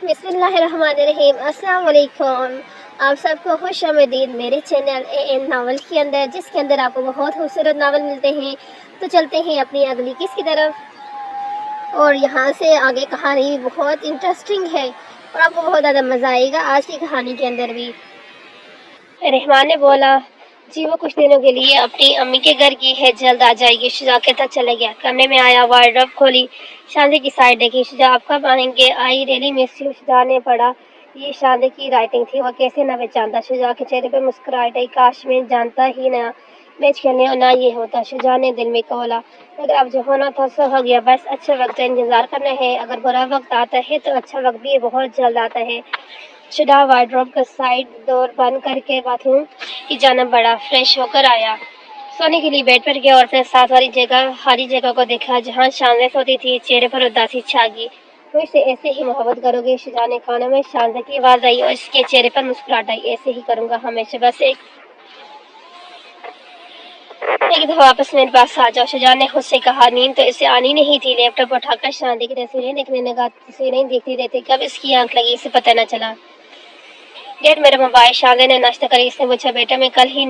بسم اللہ الرحمن الرحیم۔ السلام علیکم، آپ سب کو خوش آمدید میرے چینل AN ناول کے اندر، جس کے اندر آپ کو بہت خوبصورت ناول ملتے ہیں۔ تو چلتے ہیں اپنی اگلی قسط کی طرف، اور یہاں سے آگے کہانی بہت انٹرسٹنگ ہے اور آپ کو بہت زیادہ مزہ آئے گا آج کی کہانی کے اندر بھی۔ رحمان نے بولا، جی وہ کچھ دنوں کے لیے اپنی امی کے گھر کی ہے، جلد آ جائے گی۔ شجاع کے تک چلا گیا، کمرے میں آیا، وارڈروب کھولی، شاندے کی سائڈ دیکھی۔ شجاع آپ کب آئیں گے؟ I really miss you. شجاع نے پڑھا، یہ شاندے کی رائٹنگ تھی، وہ کیسے نہ پہچانتا۔ شجاع کے چہرے پہ مسکراہٹ آئی، کاش میں جانتا ہی نہ میچ کرنے اور نہ یہ ہوتا۔ شجاع نے دل میں بولا، اگر اب جو ہونا تھا سو ہو گیا، بس اچھا وقت کا انتظار کرنا ہے۔ اگر برا وقت آتا ہے تو اچھا وقت بھی بہت جلد آتا ہے۔ شجاع وارڈروب کا سائڈ ڈور بند کر کے باتھ روم کی جانب بڑھا، فریش ہو کر آیا، سونے کے لیے بیڈ پر گیا اور اپنے ساتھ والی خالی جگہ کو دیکھا جہاں شاندے سوتی تھی۔ چہرے پر اداسی چھا گئی۔ تم اس سے ایسے ہی محبت کرو گے؟ شجاع نے کانوں میں شاندے کی آواز آئی اور اس کے چہرے پر مسکراہٹ آئی۔ ایسے ہی کروں گا ہمیشہ، بس ایک دفعہ واپس میرے پاس آ جاؤ۔ شجاع نے خود سے کہا، نیند تو اسے آنی نہیں تھی۔ لیپ ٹاپ اٹھا کر شاندے کی تصویریں دیکھنے لگا۔ تصویریں دیکھتے دیکھتے کب اس کی آنکھ لگی اسے پتہ نہ چلا۔ ڈیڈ میرا موبائل۔ شاندے نے ناشتہ کری۔ اس نے پوچھا، بیٹا میں کل ہی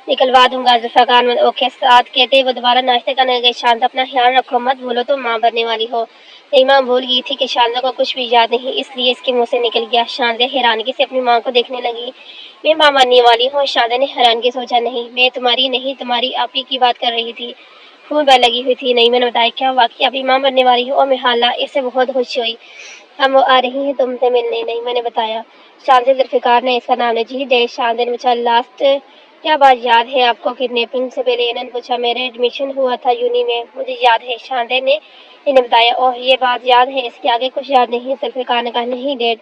نکلوا دوں گا۔ ذوالفقار مند اوکے ساتھ کہتے وہ دوبارہ ناشتہ کرنے لگے۔ شاندہ اپنا خیال رکھو، مت بھولو تو ماں بننے والی ہو۔ نعیمہ بھول گئی تھی کہ شاندہ کو کچھ بھی یاد نہیں، اس لیے اس کے منہ سے نکل گیا۔ شاندے حیرانگی سے اپنی ماں کو دیکھنے لگی۔ میں ماں بننے والی ہوں؟ شاندے نے حیرانگی سوچا، نہیں میں تمہاری نہیں، تمہاری آپی کی بات کر رہی تھی۔ فون پر لگی ہوئی تھی۔ نعیمہ نے بتایا، کیا واقعی آپی ماں بننے والی ہو؟ محالہ اس سے بہت خوشی ہوئی، ہم وہ آ رہی ہیں تم سے ملنے۔ نعیمہ نے بتایا۔ شاندے ذوالفقار نے اس کا نام لیا۔ جی ڈیڈ۔ شاندے نے پوچھا، لاسٹ کیا بات یاد ہے آپ کو؟ کڈنیپنگ سے پہلے انہوں نے پوچھا، میرے ایڈمیشن ہوا تھا یونی میں، مجھے یاد ہے۔ شاندے نے انہیں بتایا۔ اوہ یہ بات یاد ہے، اس کے آگے کچھ یاد نہیں؟ ذوالفقار نے کہا، نہیں ڈیڈ،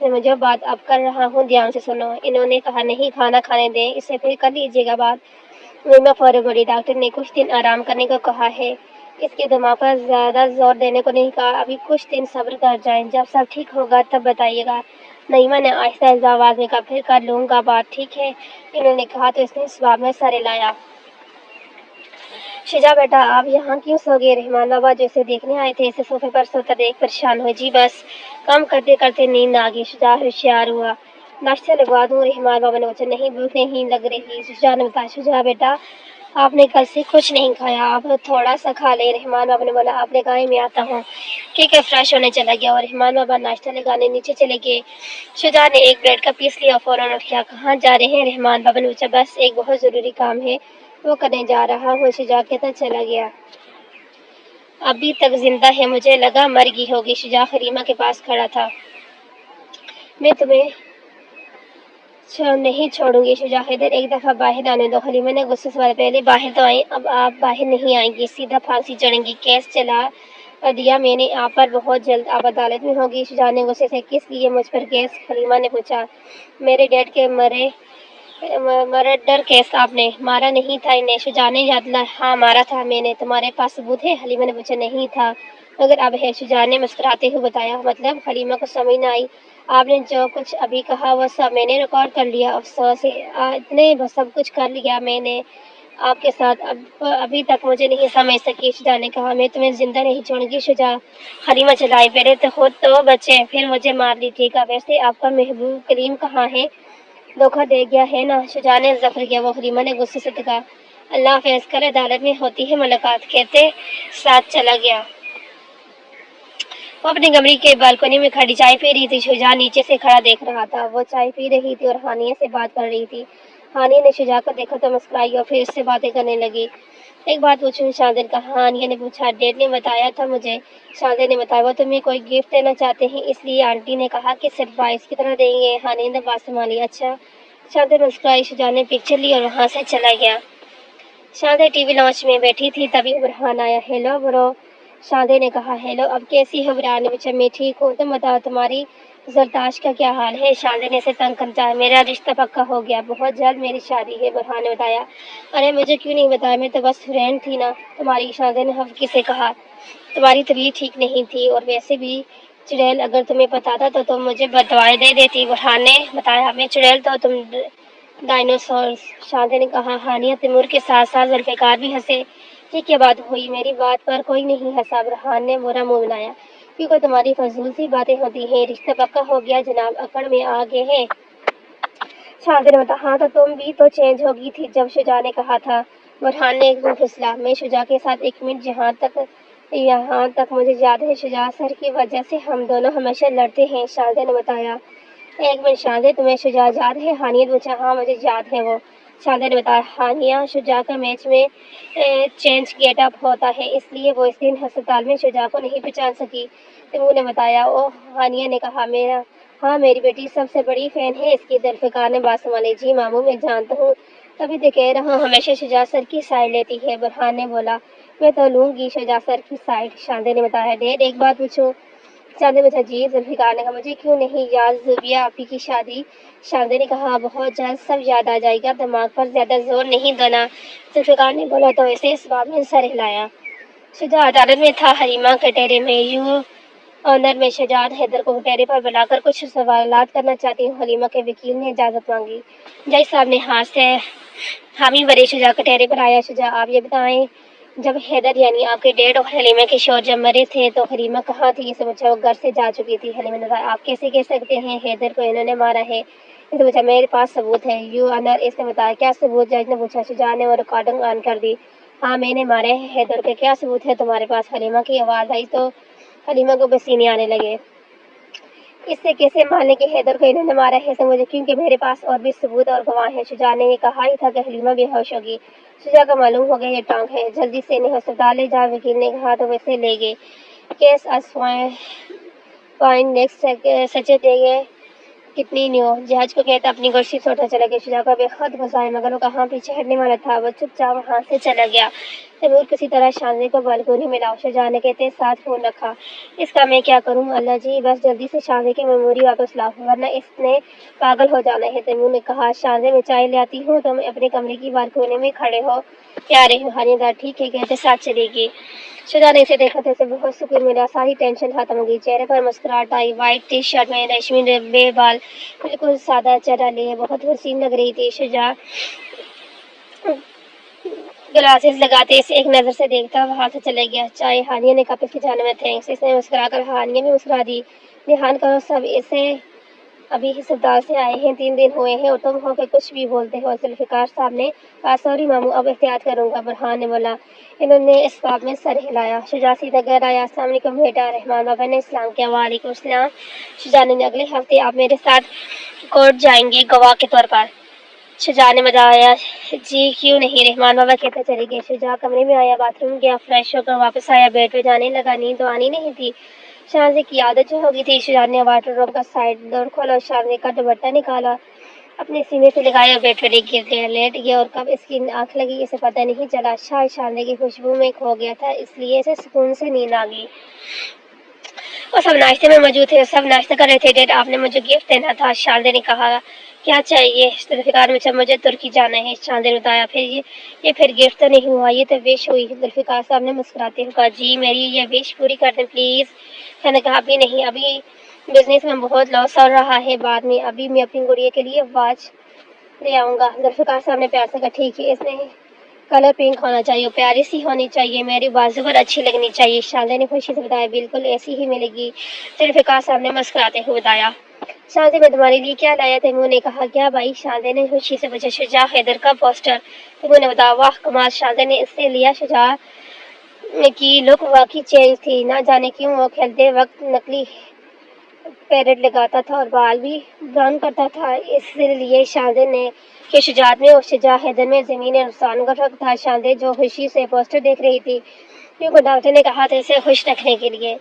میں جو بات اب کر رہا ہوں دھیان سے سنو۔ انہوں نے کہا، نہیں کھانا کھانے دیں، اس سے پھر کر لیجیے گا بات۔ نعیمہ فوراً بولی، ڈاکٹر نے کچھ دن آرام کرنے کو کہا ہے، اس کے دماغ پر زیادہ زور دینے کو نہیں کہا، ابھی کچھ دن صبر کر جائیں، جب سب ٹھیک ہوگا تب بتائیے گا۔ نعیمہ نے آہستہ آہستہ آواز میں کہا، پھر کر لوں گا بات، ٹھیک ہے؟ انہوں نے کہا تو اس نے جواب میں سر ہلایا۔ شجاع بیٹا آپ یہاں کیوں سو گئے؟ رحمان بابا جو اسے دیکھنے آئے تھے اسے صوفے پر سوتا دیکھ پریشان ہوئے۔ جی بس کام کرتے کرتے نیند آ گئی۔ شجاع ہوشیار ہوا، ناشتہ لگوا دوں؟ رحمان بابا نے پوچھا، نہیں بھوک نہیں لگ رہی۔ شجاع نے بتایا، شجاع بیٹا آپ نے کل سے کچھ نہیں کھایا، آپ تھوڑا سا کھا لیں۔ رحمان بابا نے بولا، آپ نے کہا میں آتا ہوں، ٹھیک ہے۔ فریش ہونے چلا گیا اور رحمان بابا ناشتہ لگانے نیچے چلے گئے۔ شجاع نے ایک بریڈ کا پیس لیا اور فوراً اٹھ گیا۔ کہاں جا رہے ہیں؟ رحمان بابا نے پوچھا، بس ایک بہت ضروری کام ہے وہ کرنے جا رہا ہوں۔ شجاع کہتا چلا گیا، ابھی تک زندہ ہے، مجھے لگا مر گئی ہوگی۔ شجاع حلیمہ کے پاس کھڑا تھا، میں تمہیں نہیں چھوڑوں گی۔ شجاع ادھر ایک دفعہ باہر آنے دو۔ حلیمہ نے غصے سے بولا، پہلے باہر تو آئیں، اب آپ باہر نہیں آئیں گی، سیدھا پھانسی چڑھیں گی۔ کیس چلا دیا میں نے آپ پر، بہت جلد آپ عدالت میں ہوگی۔ شجاع نے غصے سے، کس لیے مجھ پر کیس؟ حلیمہ نے پوچھا، میرے ڈیڈ کے مرڈر کیس آپ نے مارا نہیں تھا انہیں؟ شجاع نے یاد دلایا، ہاں مارا تھا میں نے، تمہارے پاس ثبوت ہے؟ حلیمہ نے پوچھا، نہیں تھا مگر اب ہے۔ شجاع نے مسکراتے ہوئے بتایا۔ مطلب؟ حلیمہ کو سمجھ نہ آئی۔ آپ نے جو کچھ ابھی کہا وہ سب میں نے ریکارڈ کر لیا، افسوس ہے اتنے سب کچھ کر لیا میں نے آپ کے ساتھ، ابھی تک مجھے نہیں سمجھ سکی۔ شجاع نے کہا، میں تمہیں زندہ نہیں چھوڑوں گی شجاع۔ حلیمہ چلائی، پہلے تو خود تو بچے پھر مجھے مار لیجیے گا۔ ویسے آپ کا محبوب کلیم کہاں ہے؟ دھوکہ دے گیا ہے نا؟ شجاع نے ظفر کیا۔ وہ حلیمہ نے غصے سے کہا، اللہ حافظ، کل عدالت میں ہوتی ہے ملاقات، کہتے ساتھ چلا گیا۔ وہ اپنی کمرے کے بالکنی میں کھڑی چائے پی رہی تھی۔ شجاع نیچے سے کھڑا دیکھ رہا تھا، وہ چائے پی رہی تھی اور ہانیہ سے بات کر رہی تھی۔ ہانیہ نے شجاع کو دیکھا تو مسکرائی اور پھر اس سے باتیں کرنے لگی۔ ایک بات پوچھوں؟ شاندے نے کہا۔ ہانیہ نے پوچھا، ڈیڈ نے بتایا تھا مجھے۔ شاندے نے بتایا، وہ تمہیں کوئی گفٹ دینا چاہتے ہیں، اس لیے آنٹی نے کہا کہ سرپرائز کی طرح دیں گے۔ ہانیہ نے بات سنبھالی، اچھا؟ شاندے مسکرائی۔ شجاع نے پکچر لی اور وہاں سے چلا گیا۔ شاندے ٹی وی لاؤنج میں بیٹھی تھی، تبھی برہان آیا۔ ہیلو برو، شاندے نے کہا۔ ہیلو، اب کیسی ہو؟ برہان نے پوچھا، میں ٹھیک ہوں، تم بتاؤ تمہاری زرتاش کا کیا حال ہے؟ شاندے نے اسے تنگ کرتا، میرا رشتہ پکا ہو گیا، بہت جلد میری شادی ہے۔ برہان نے بتایا، ارے مجھے کیوں نہیں بتایا، میں تو بس فرینڈ تھی نا تمہاری۔ شاندے نے حفقی سے کہا، تمہاری طبیعت ٹھیک نہیں تھی، اور ویسے بھی چڑیل، اگر تمہیں پتا تھا تو تم مجھے بدوائیں دے دیتی۔ برہان نے بتایا، میں چڑیل تو تم ڈائنوسور۔ شاندے نے کہا، ہانیہ تیمور کے ساتھ ساتھ ذوالفقار بھی ہنسے، یہ کیا بات ہوئی؟ میری بات پر کوئی نہیں ہنسا۔ برہان نے برا منہ بنایا، کیونکہ تمہاری فضول سی باتیں ہوتی ہیں، رشتہ پکا ہو گیا جناب، اکڑ میں آ گئے ہیں۔ شاہد نے بتایا ہاں تو تم بھی تو چینج ہو گئی تھی جب شجاع نے کہا تھا۔ برہان نے ایک دم پھسلا، میں شجاع کے ساتھ 1 منٹ یہاں تک مجھے یاد ہے شجاع سر کی وجہ سے ہم دونوں ہمیشہ لڑتے ہیں، شاہد نے بتایا۔ 1 منٹ شاہد، تمہیں شجاع یاد ہے؟ ہانیہ نے پوچھا۔ ہاں مجھے یاد ہے وہ، شاہد نے بتایا۔ ہانیہ شجاع کا میچ میں چینج گیٹ اپ ہوتا ہے، اس لیے وہ اس دن ہسپتال میں شجاع کو نہیں پہچان سکی، تیمور نے بتایا۔ اوہ، ہانیہ نے کہا، ہاں میری بیٹی سب سے بڑی فین ہے اس کی، ذوالفقار نے بات سنبھالی۔ جی ماموں میں جانتا ہوں، تبھی تو کہہ رہا ہوں ہمیشہ شجاع سر کی سائیڈ لیتی ہے، برہان نے بولا۔ میں تو لوں گی شجاع سر کی سائیڈ، شاہد نے بتایا۔ ڈیڈ ایک بات پوچھوں؟ شاہد نے پوچھا۔ جی، ذوالفقار نے کہا۔ مجھے کیوں نہیں یاد زوبیہ آپی کی شادی؟ شاہد نے کہا بہت جلد سب یاد آ جائے گا، دماغ پر زیادہ زور نہیں دینا، ذوالفقار نے بولا تو اسے اس بات میں سر ہلایا۔ شجاع عدالت میں تھا، حلیمہ کٹہرے میں، آنر میں شجاعت حیدر کو کٹہرے پر بلا کر کچھ سوالات کرنا چاہتی ہوں، حلیمہ کے وکیل نے اجازت مانگی۔ جج صاحب نے ہاتھ سے حامی بھری، شجاع کٹہرے پر آیا۔ شجاع آپ یہ بتائیں، جب حیدر یعنی آپ کے ڈیڈ اور حلیمہ کے شوہر جب مرے تھے تو حلیمہ کہاں تھی؟ اسے پوچھا۔ وہ گھر سے جا چکی تھی، حلیمہ نے کہا۔ آپ کیسے کہہ سکتے ہیں حیدر کو انہوں نے مارا ہے؟ اسے پوچھا۔ میرے پاس ثبوت ہے یو آنر، اس نے بتایا۔ کیا ثبوت؟ جج نے پوچھا۔ شجاع نے وہ ریکارڈنگ آن کر دی۔ ہاں میں نے مارا ہے حیدر کو، کیا ثبوت ہے تمہارے پاس؟ حلیمہ کی آواز آئی تو حلیمہ کو پسینے آنے لگے۔ اس سے کیسے مانے کہ حیدر کو انہوں نے مارا ہے؟ اسے مجھے کیونکہ میرے پاس اور بھی ثبوت اور گواہ ہیں۔ شجاع نے یہ کہا ہی تھا کہ حلیمہ بے ہوش ہوگی۔ شجاع کو معلوم ہو گیا یہ ٹانک ہے، جلدی سے انہیں ہسپتال لے جاؤ، وکیل نے کہا تو ویسے لے گئے۔ Case is fine next Saturday کتنی نیو، جہاز کو کہتا اپنی کرسی سے اٹھا چلا گیا۔ شجاع کو بے حد غصہ آیا مگر وہ کہاں پیچھے ہٹنے والا تھا، وہ چپ چاپ وہاں سے چلا گیا۔ تیمور کسی طرح شاندے کو بالکونی میں لاؤ، شجاع نے کہتے ساتھ فون رکھا۔ اس کا میں کیا کروں؟ اللہ جی بس جلدی سے شاندے کی میموری واپس لاؤ ورنہ اس نے پاگل ہو جانا ہے، تیمور نے کہا۔ شاندے میں چائے لے آتی ہوں، تم اپنے کمرے کی بالکونی میں کھڑے ہو کیا رہے ہو؟ ہانیہ دار ٹھیک ہے کہتے ساتھ چلے گی۔ شجاع نے اسے دیکھا تو اسے بہت سکون ملا، ساری ٹینشن ختم ہو گئی، چہرے پر مسکراہٹ آئی۔ وائٹ ٹی شرٹ میں ریشمی بے بال، بالکل سادہ چہرہ لیے بہت حسین لگ رہی تھی۔ شجاع گلاسز لگاتے اسے ایک نظر سے دیکھتا وہاں سے چلا گیا۔ چائے، ہانیہ نے کپ کی جانب میں تھینکس، اس نے مسکرا کر ہانیہ بھی مسکرا دی۔ دھیان کرو سب اسے ابھی ہسپتال سے آئے ہیں، 3 دن ہوئے ہیں اور تم ہو کے کچھ بھی بولتے ہو۔ ذوالفقار صاحب نے کہا سوری ماموں، اب احتیاط کروں گا، برہان نے بولا۔ انہوں نے اس بات میں سر ہلایا۔ شجاع سیدھا گھر آیا۔ السلام علیکم بیٹا، رحمان بابا نے سلام کیا۔ وعلیکم السلام۔ شجاع نے اگلے ہفتے آپ میرے ساتھ کورٹ جائیں گے گواہ کے طور پر؟ شجاع نے بتایا۔ جی کیوں نہیں، رحمان بابا کہتے چلے گئے۔ شجاع کمرے میں آیا، باتھ روم گیا، فریش ہو کر واپس آیا، بیڈ پہ جانے لگا، نیند تو آنی نہیں تھی، شاندے کی عادت جو ہو گئی تھی۔ شجاع نے وارڈ روب کا سائڈ ڈور کھولا اور شاندے کا دوپٹہ نکالا، اپنے سینے سے لگایا اور بیڈ پہ لیٹ گیا اور کب اس کی آنکھ لگی اسے پتہ نہیں چلا، شاید شاندے کی خوشبو میں کھو گیا تھا اس لیے اسے سکون سے نیند آ گئی۔ وہ سب ناشتے میں موجود تھے، سب ناشتہ کر رہے تھے۔ ڈیڈ آپ نے مجھے گفٹ دینا تھا، شاندے نے کہا۔ کیا چاہیے؟ ذوالفقار نے پوچھا۔ مجھے ترکی جانا ہے، شاندے نے بتایا۔ یہ پھر گفٹ تو نہیں ہوا، یہ تو وش ہوئی، ذوالفقار صاحب نے مسکراتے ہوئے کہا۔ جی میری یہ وش پوری کر دیں پلیز، شاندے نے کہا۔ ابھی نہیں، ابھی بزنس میں بہت لاس ہو رہا ہے، بعد میں، ابھی میں اپنی گڑیا کے لیے واچ لے آؤں گا، ذوالفقار صاحب نے پیار سے کہا۔ ٹھیک ہے، اس نے کلر پنک ہونا چاہیے، پیاری سی ہونی چاہیے، میری بازو پر اچھی لگنی چاہیے، شاندے نے خوشی سے بتایا۔ بالکل ایسی ہی ملے گی، ذوالفقار صاحب نے مسکراتے ہوئے بتایا۔ شاندے میں تمہارے لیے کیا لایا؟ تیمور نے کہا۔ کیا بھائی؟ شاندے نے خوشی سے پوچھا۔ شجاع حیدر کا پوسٹر، تیمور نے بتایا۔ واہ کمال، شاندے نے اس سے لیا۔ شجاع کی لک واقعی چینج تھی، نہ جانے کیوں وہ کھیلتے وقت نکلی پیرٹ لگاتا تھا اور بال بھی براؤن کرتا تھا، اس لیے شاندے نے کہ شجاعت میں اور شجاع حیدر میں زمین آسمان کا فرق تھا۔ شاندے جو خوشی سے پوسٹر دیکھ رہی تھی کیونکہ ڈاکٹر نے کہا تھا اسے خوش رکھنے کے لیے۔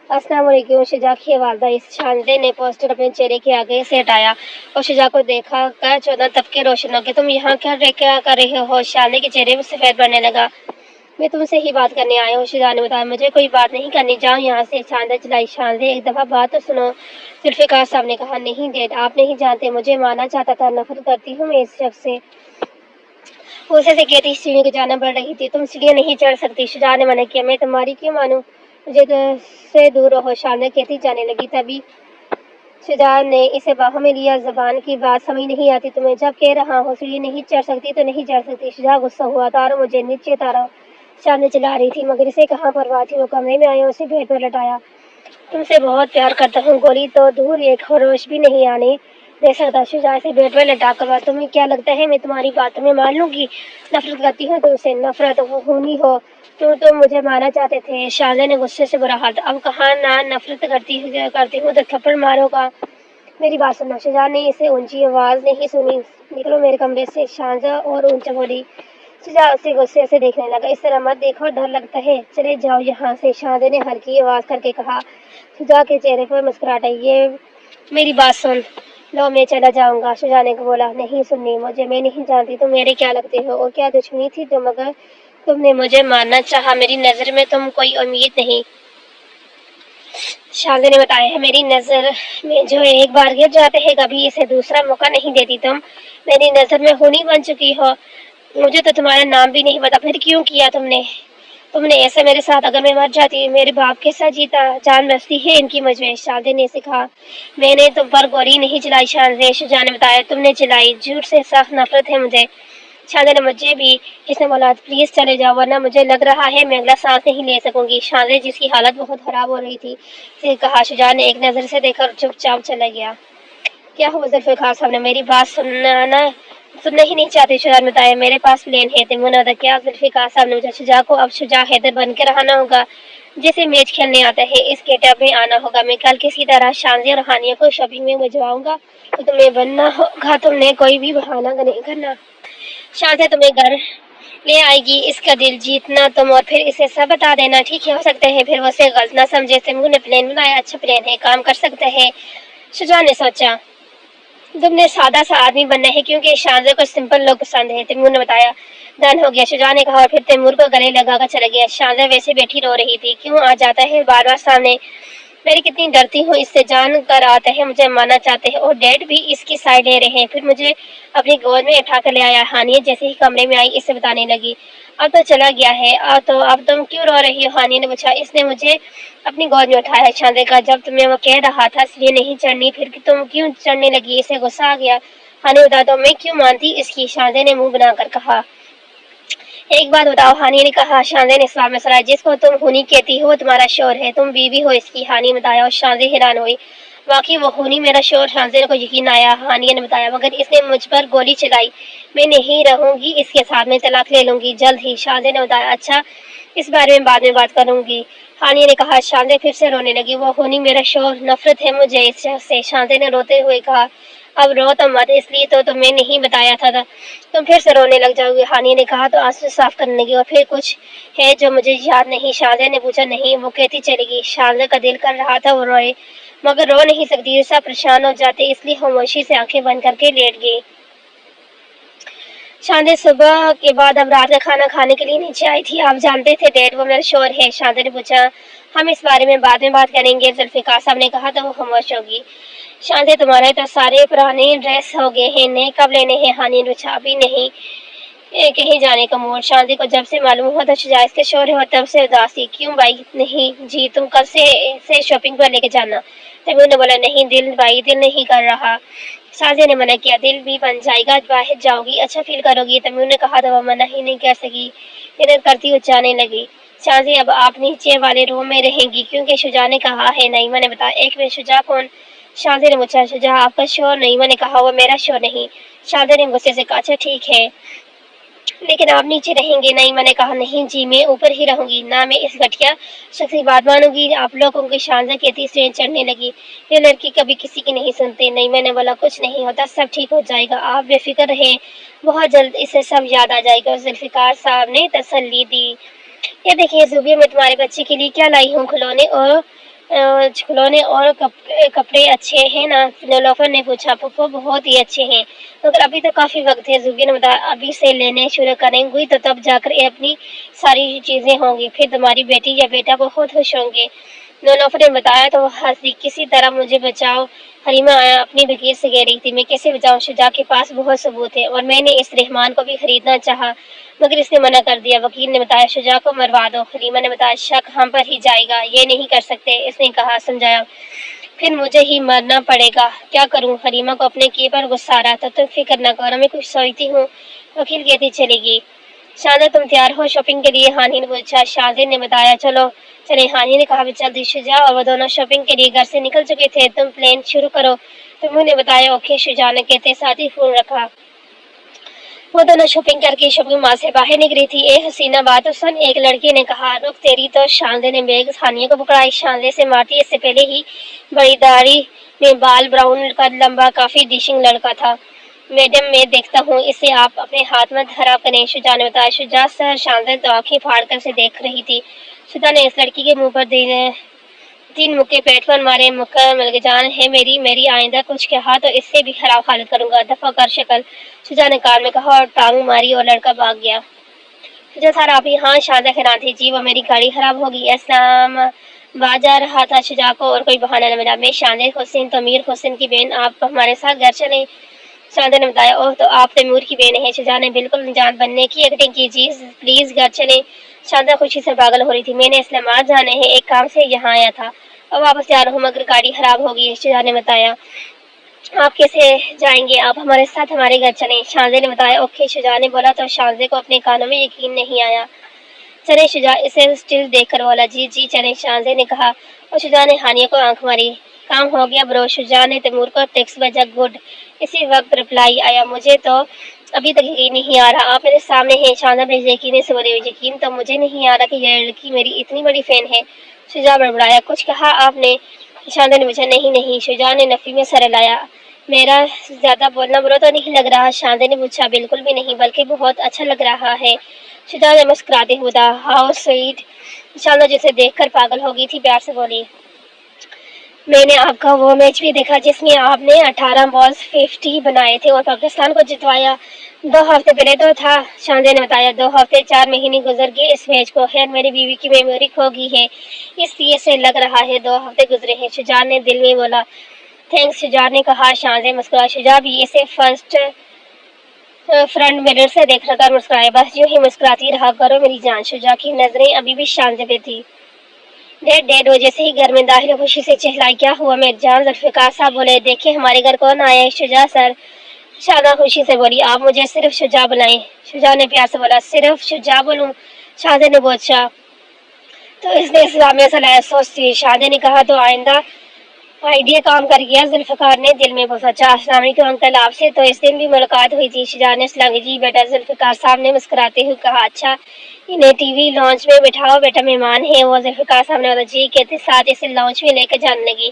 السلام علیکم، شجاع کی والدہ، شاندے نے پوسٹر اپنے چہرے کے آگے سے ہٹایا اور شجاع کو دیکھا کر 14 طبقے روشن ہو گئے۔ تم یہاں کیا کر رہے ہو؟ شاندے کے چہرے میں سفید پڑنے لگا۔ میں تم سے ہی بات کرنے آیا ہوں، شجاع نے بتایا۔ مجھے کوئی بات نہیں کرنی، جاؤ یہاں سے، شاندے چلائی۔ شاندے ایک دفعہ بات تو سنو، ذوالفقار صاحب نے کہا۔ نہیں ڈیڈ، آپ نہیں جانتے، مجھے مارنا چاہتا تھا، نفرت کرتی ہوں میں اس شخص سے، غصے سے کہتی سیڑھیوں کو جانا پڑ رہی تھی، تم سیڑھیاں نہیں چڑھ سکتی، شجاع نے منع کیا۔ میں تمہاری کیوں مانوں، مجھے تو سے دور رہو، شاندے کہتی جانے لگی۔ تبھی شجاع نے اسے باہوں میں لیا۔ زبان کی بات سمجھ نہیں آتی تمہیں، جب کہہ رہا ہوں سیڑھی نہیں چڑھ سکتی تو نہیں چڑھ سکتی۔ شجاع غصہ ہوا۔ اتارو مجھے، نیچے اتارو، شاندے چلا رہی تھی مگر اسے کہاں پرواہ تھی، وہ کمرے میں آیا اور اسے بیڈ پر لٹایا۔ تم سے بہت پیار کرتا ہوں، گولی تو دور ایک خروش بھی نہیں آنے دے سکتا۔ شجاع سے بیٹ میں لٹا کر تمہیں کیا لگتا ہے میں تمہاری باتوں میں مان لوں گی؟ نفرت کرتی ہوں تم سے، نفرت وہ خونی ہو تم مجھے مارنا چاہتے تھے۔ شاہزادے نے غصے سے برا حال، اب کہاں نہ نفرت کرتی ہوں تو تھپڑ مارو گا۔ میری بات سنو۔ شجاع نے اسے اونچی آواز نہیں سنی۔ نکلو میرے کمرے سے، شاہزادہ اور اونچا بولی۔ شجاع اسے غصے سے دیکھنے لگا۔ اس طرح مت دیکھو، ڈر لگتا ہے، چلے جاؤ یہاں سے، شاہزادے نے ہلکی آواز کر کے کہا۔ شجاع کے چہرے پر مسکراہٹ آئی۔ یہ میری بات سن لو، میں چلا جاؤں گا۔ شجاع نے بولا، نہیں سننی مجھے، میں نہیں جانتی تم میرے کیا لگتے ہو اور کیا دشمنی تھی تم اگر تم نے مجھے مارنا چاہا۔ میری نظر میں تم کوئی امید نہیں۔ شاہزادے نے بتایا ہے، میری نظر میں جو ایک بار گر جاتے ہیں کبھی اسے دوسرا موقع نہیں دیتی۔ تم میری نظر میں خونی بن چکی ہو۔ مجھے تو تمہارا نام بھی نہیں پتا، پھر کیوں کیا تم نے ایسا میرے ساتھ؟ اگر میں مر جاتی میرے باپ کے ساتھ جیتا، جان بچتی ہے ان کی مجھے۔ شاہزادے نے اسے کہا، میں نے تم پر گولی نہیں چلائی شاہزادے، شجاع نے بتایا، تم نے چلائی۔ جھوٹ سے سخت نفرت ہے مجھے۔ شاہزادے نے مجھے بھی۔ اس نے بولا، پلیز چلے جاؤ ورنہ مجھے لگ رہا ہے میں اگلا سانس نہیں لے سکوں گی۔ شاہزادے جس کی حالت بہت خراب ہو رہی تھی سے کہا۔ شجاع نے ایک نظر سے دیکھ کر چپ چاپ چلا گیا۔ کیا ہوا ذوالفقار صاحب نے میری بات سننا ہی نہیں چاہتے؟ شجاع نے بتایا، میرے پاس پلان ہے۔ تیمور نے بتایا، کیا؟ ذوالفقار صاحب نے پوچھا۔ شجاع کو اب شجاع حیدر بن کے رہنا ہوگا جیسے میچ کھیلنے آتا ہے، اس گیٹ اپ میں آنا ہوگا۔ میں کل کسی طرح شانزی اور ہانیہ کو شاپنگ میں بھجواؤں گا تو تمہیں بننا ہوگا، تم نے کوئی بھی بہانہ نہیں کرنا۔ شانزی تمہیں گھر لے آئے گی، اس کا دل جیتنا تم، اور پھر اسے سب بتا دینا، ٹھیک ہے؟ ہو سکتا ہے پھر وہ اسے غلط نہ سمجھے۔ تیمور نے پلان بنایا، اچھا پلان ہے، کام کر سکتا ہے۔ شجاع نے سوچا، تم نے سادہ سا آدمی بننا ہے کیونکہ شانزی کو سمپل لوگ پسند ہے۔ تیمور نے بتایا، ڈن ہو گیا، شجاع نے کہا، اور پھر تیمور کو گلے لگا کر چلا گیا۔ شانزی ویسے بیٹھی رو رہی تھی۔ کیوں آ جاتا ہے بار بار سامنے؟ میری کتنی ڈرتی ہوں اس سے، جان کر آتا ہے مجھے مارنا چاہتے ہیں، اور ڈیڈ بھی اس کی سائڈ لے رہے ہیں، پھر مجھے اپنی گود میں اٹھا کر لے آیا۔ ہانیہ جیسے ہی کمرے میں آئی اسے بتانے لگی، اب تو چلا گیا ہے، اب تم کیوں رو رہی ہو؟ ہانیہ نے پوچھا۔ اس نے مجھے اپنی گود میں اٹھایا، شانزی کا، جب تمہیں وہ کہہ رہا تھا اس لیے نہیں چڑھنی، پھر تم کیوں چڑھنے لگی؟ اسے غصہ آ گیا۔ ہانیہ بتا دو میں کیوں مانتی اس کی؟ شانزی نے منہ بنا کر کہا۔ ایک بات بتاؤ، ہانیہ نے کہا۔ شانزی نے سوال میں سرایا، جس کو تم خونی کہتی ہو وہ تمہارا شوہر ہے، تم بیوی ہو اس کی۔ ہانیہ نے بتایا، اور شانزی حیران ہوئی، واقعی وہ خونی میرا شوہر؟ شانزی کو یقین آیا۔ ہانیہ نے بتایا، مگر اس نے مجھ پر گولی چلائی، میں نہیں رہوں گی اس کے ساتھ، میں طلاق لے لوں گی جلد ہی۔ شانزی نے بتایا، اچھا، اس بارے میں بعد میں بات کروں گی، ہانیہ نے کہا۔ شانزی پھر سے رونے لگی، وہ خونی میرا شوہر، نفرت ہے مجھے اس شخص سے۔ شانزی نے روتے ہوئے کہا، اب رو تو مت، اس لیے تو تمہیں نہیں بتایا تھا، تم پھر سے رونے لگ جاؤ گی۔ ہانیہ نے کہا تو آنسو صاف کرنے لگی، اور پھر کچھ ہے جو مجھے یاد نہیں؟ شانزی نے پوچھا۔ نہیں، وہ کہتی چلے گی۔ شانزی کا دل کر رہا تھا وہ روئے، مگر رو نہیں سکتی، سب پریشان ہو جاتے، اس لیے خاموشی سے آنکھیں بند کر کے لیٹ گئی۔ شانزی صبح کے بعد اب رات کا کھانا کھانے کے لیے نیچے آئی تھی۔ آپ جانتے تھے ڈیڈ وہ میرا شوہر ہے؟ شانزی نے پوچھا۔ ہم اس بارے میں بعد میں بات کریں گے، ذوالفقار صاحب نے کہا تو وہ خاموش ہوگی۔ شانزی تمہارے تو سارے پرانے ڈریس ہو گئے ہیں، نئے کب لینے ہیں؟ ہانیہ نے پوچھا۔ ابھی نہیں، کہیں جانے کا موڈ۔ شانزی کو جب سے معلوم ہوا تھا شجاع اس کے شوہر ہو تب سے اداس تھی۔ کیوں بھائی؟ نہیں جی، تم کل سے شاپنگ پر لے کے جانا۔ تیمور نے بولا، نہیں دل نہیں کر رہا۔ شانزی نے منع کیا، دل بھی بن جائے گا، باہر جاؤ گی اچھا فیل کرو گی۔ تیمور نے کہا تو وہ منع ہی نہیں کر سکی، ادھر کرتی ہوئی جانے لگی۔ شانزی اب آپ نیچے والے روم میں رہیں گی کیونکہ شجاع نے کہا ہے۔ نعیمہ نے بتایا۔ ایک منٹ، شجاع کون؟ شانزی نے پوچھا۔ شجاع آپ کا شوہر؟ نعیمہ نے کہا، وہ میرا شوہر نہیں۔ شانزی نے غصے سے کہا، اچھا ٹھیک ہے، لیکن آپ نیچے رہیں گے؟ نعیمہ نے کہا، نہیں جی، میں اوپر ہی رہوں گی، نہ میں اس گھٹیا شخص کی بات مانوں گی آپ لوگوں کی۔ شانزی کی تیسری چڑھنے لگی، یہ لڑکی کبھی کسی کی نہیں سنتی۔ نعیمہ نے بولا، کچھ نہیں ہوتا، سب ٹھیک ہو جائے گا، آپ بے فکر رہیں، بہت جلد اسے سب یاد آ جائے گا، ذوالفقار صاحب نے تسلی دی۔ یہ دیکھیے زوبیا، میں تمہارے بچے کے لیے کیا لائی ہوں، کھلونے اور کپڑے اچھے ہیں نا؟ نیلوفر نے پوچھا۔ پھپھو بہت ہی اچھے ہیں، مگر ابھی تو کافی وقت ہے۔ زوبیا نے بتایا، ابھی سے لینے شروع کریں گی تو تب جا کر اپنی ساری چیزیں ہوں گی، پھر تمہاری بیٹی یا بیٹا بہت خوش ہوں گے۔ نیلوفر نے بتایا تو وہ ہنسی، کسی طرح مجھے بچاؤ، حلیمہ اپنی وکیل سے کہہ رہی تھی۔ میں کیسے بچاؤں؟ شجاع کے پاس بہت ثبوت ہے، اور میں نے اس رحمان کو بھی خریدنا چاہا مگر اس نے منع کر دیا۔ وکیل نے بتایا، شجاع کو مروا دو۔ حلیمہ نے بتایا، شک ہم پر ہی جائے گا، یہ نہیں کر سکتے، اس نے کہا، سمجھایا، پھر مجھے ہی مرنا پڑے گا، کیا کروں؟ حلیمہ کو اپنے کیے پر غصہ آ رہا تھا۔ تم فکر نہ کرو، میں کچھ سوچتی ہوں، وکیل کہتی چلے گی۔ شاہدہ تم تیار ہو شاپنگ کے لیے؟ ہانی نے پوچھا۔ شاہدہ نے بتایا چلو چلے۔ ہانی نے کہا جلدی شجاع اور وہ دونوں شاپنگ کے لیے گھر سے نکل چکے تھے۔ تم پلان شروع کرو، تمہوں نے بتایا۔ اوکے شجاع نے کہتے ساتھ ہی فون رکھا۔ وہ دونوں شاپنگ کر کے شاپنگ مال سے باہر نکلی تھی۔ اے حسینہ بات سن، ایک لڑکی نے کہا۔ رک تیری تو۔ شاہدہ نے بیگ ہانیہ کو پکڑا۔ شاہدہ سے مارتی اس سے پہلے ہی بڑی داڑھی میں بال، براؤن قد، لمبا، کافی ڈیسنٹ لڑکا تھا۔ میڈم میں دیکھتا ہوں اسے، آپ اپنے ہاتھ مت خراب کریں، شجاع نے بتایا۔ شجاع سر؟ شاہدہ تو آنکھیں پھاڑ کر اسے دیکھ رہی تھی۔ شجاع نے اس لڑکی کے منہ پر تین مکے پیٹ پر مارے۔ ملک جان ہے میری آئندہ کچھ کہا تو اس سے بھی خراب حالت کروں گا، دفع کر شکل، شجاع نے کان میں کہا اور ٹانگ ماری اور لڑکا بھاگ گیا۔ شجاع سر آپ ہی؟ ہاں شاہدہ حیران تھی۔ جی وہ میری گاڑی خراب ہوگی، اسلام آباد جا رہا تھا۔ شجاع کو اور کوئی بہانہ نہ ملا۔ میں شاہدہ حسین، تمیر حسین کی بہن، آپ ہمارے ساتھ گھر چلیں، شاہدہ نے بتایا۔ اوہ تو آپ تیمور کی بہن ہیں؟ شجاع نے بالکل جان بننے کی ایکٹنگ کی۔ جی پلیز گھر چلیں۔ شاہدہ خوشی سے پاگل ہو رہی تھی۔ میں نے اسلام آباد جانا ہے، ایک کام سے یہاں آیا تھا، اب واپس جا رہا ہوں مگر گاڑی خراب ہوگی، شجاع نے بتایا۔ آپ کیسے جائیں گے؟ آپ ہمارے ساتھ ہمارے گھر چلیں، شاہدہ نے بتایا۔ اوکے شجاع نے بولا تو شاہدہ کو اپنے کانوں میں یقین نہیں آیا۔ چلیں شجاع اسے اسٹل دیکھ کر بولا۔ جی چلیں، شاہدہ نے کہا اور شجاع نے ہانیہ کو آنکھ ماری۔ کام ہو گیا برو، شجاع نے تیمور کو ٹیکسٹ بھیجا۔ گڈ۔ اسی وقت رپلائی آیا۔ مجھے تو ابھی تک یقین نہیں آ رہا، آپ میرے سامنے ہیں، شاہدہ بے یقینی سے بولی۔ یقین تو مجھے نہیں آ رہا کہ یہ لڑکی میری اتنی بڑی فین ہے، شجاع بڑبڑایا۔ کچھ کہا آپ نے؟ شاہدہ نے پوچھا۔ نہیں، شجاع نے نفی میں سر ہلایا۔ میرا زیادہ بولنا برا تو نہیں لگ رہا؟ شاہدہ نے پوچھا۔ بالکل بھی نہیں، بلکہ بہت اچھا لگ رہا ہے، شجاع نے مسکراتے ہوئے کہا۔ ہاؤ سویٹ، شاہدہ جسے دیکھ کر پاگل ہو گئی تھی پیار سے بولی۔ میں نے آپ کا وہ میچ بھی دیکھا جس میں آپ نے 18 بالز 50 بنائے تھے اور پاکستان کو جتوایا، 2 ہفتے پہلے تو تھا، شاہدہ نے بتایا۔ 2 ہفتے 4 مہینے گزر گئے اس میچ کو، خیر میری بیوی کی میموری کھو گئی ہے اس لیے سے لگ رہا ہے 2 ہفتے گزرے ہیں، شجاع نے دل میں بولا۔ تھینکس، شجاع نے کہا۔ شاہدہ مسکرایا۔ شجاع بھی اسے فرنٹ مرر سے دیکھ کر مسکرایا۔ بس یوں ہی مسکراتی رہا کرو میری جان۔ شجاع کی نظریں ابھی بھی شاہدہ پہ تھی۔ ڈیڈ وہ جیسے ہی گھر میں داخل ہوئے خوشی سے چہلائی۔ کیا ہوا میری جان؟ ذوالفقار صاحب بولے۔ دیکھیں ہمارے گھر کون آیا ہے؟ شجاع سر، شاہدہ خوشی سے بولی۔ آپ مجھے صرف شجاع بلائیں، شجاع نے پیار سے بولا۔ صرف شجاع بولوں؟ شاہدہ نے پوچھا۔ تو اس نے اسلام میں صلاح سوچتی، شاہدہ نے کہا۔ تو آئندہ آئیڈیا کام کر گیا، ذوالفقار نے دل میں سوچا۔ السلام علیکم انکل، آپ سے تو اس دن بھی ملاقات ہوئی تھی، شجاع نے سلام۔ جی بیٹا، ذوالفقار صاحب نے مسکراتے ہوئے کہا۔ اچھا انہیں ٹی وی لانچ میں بٹھاؤ، بیٹا مہمان ہیں وہ، ذوالفقار صاحب نے بولا۔ جی کہتے ساتھ اسے لانچ میں لے کر جانے لگی۔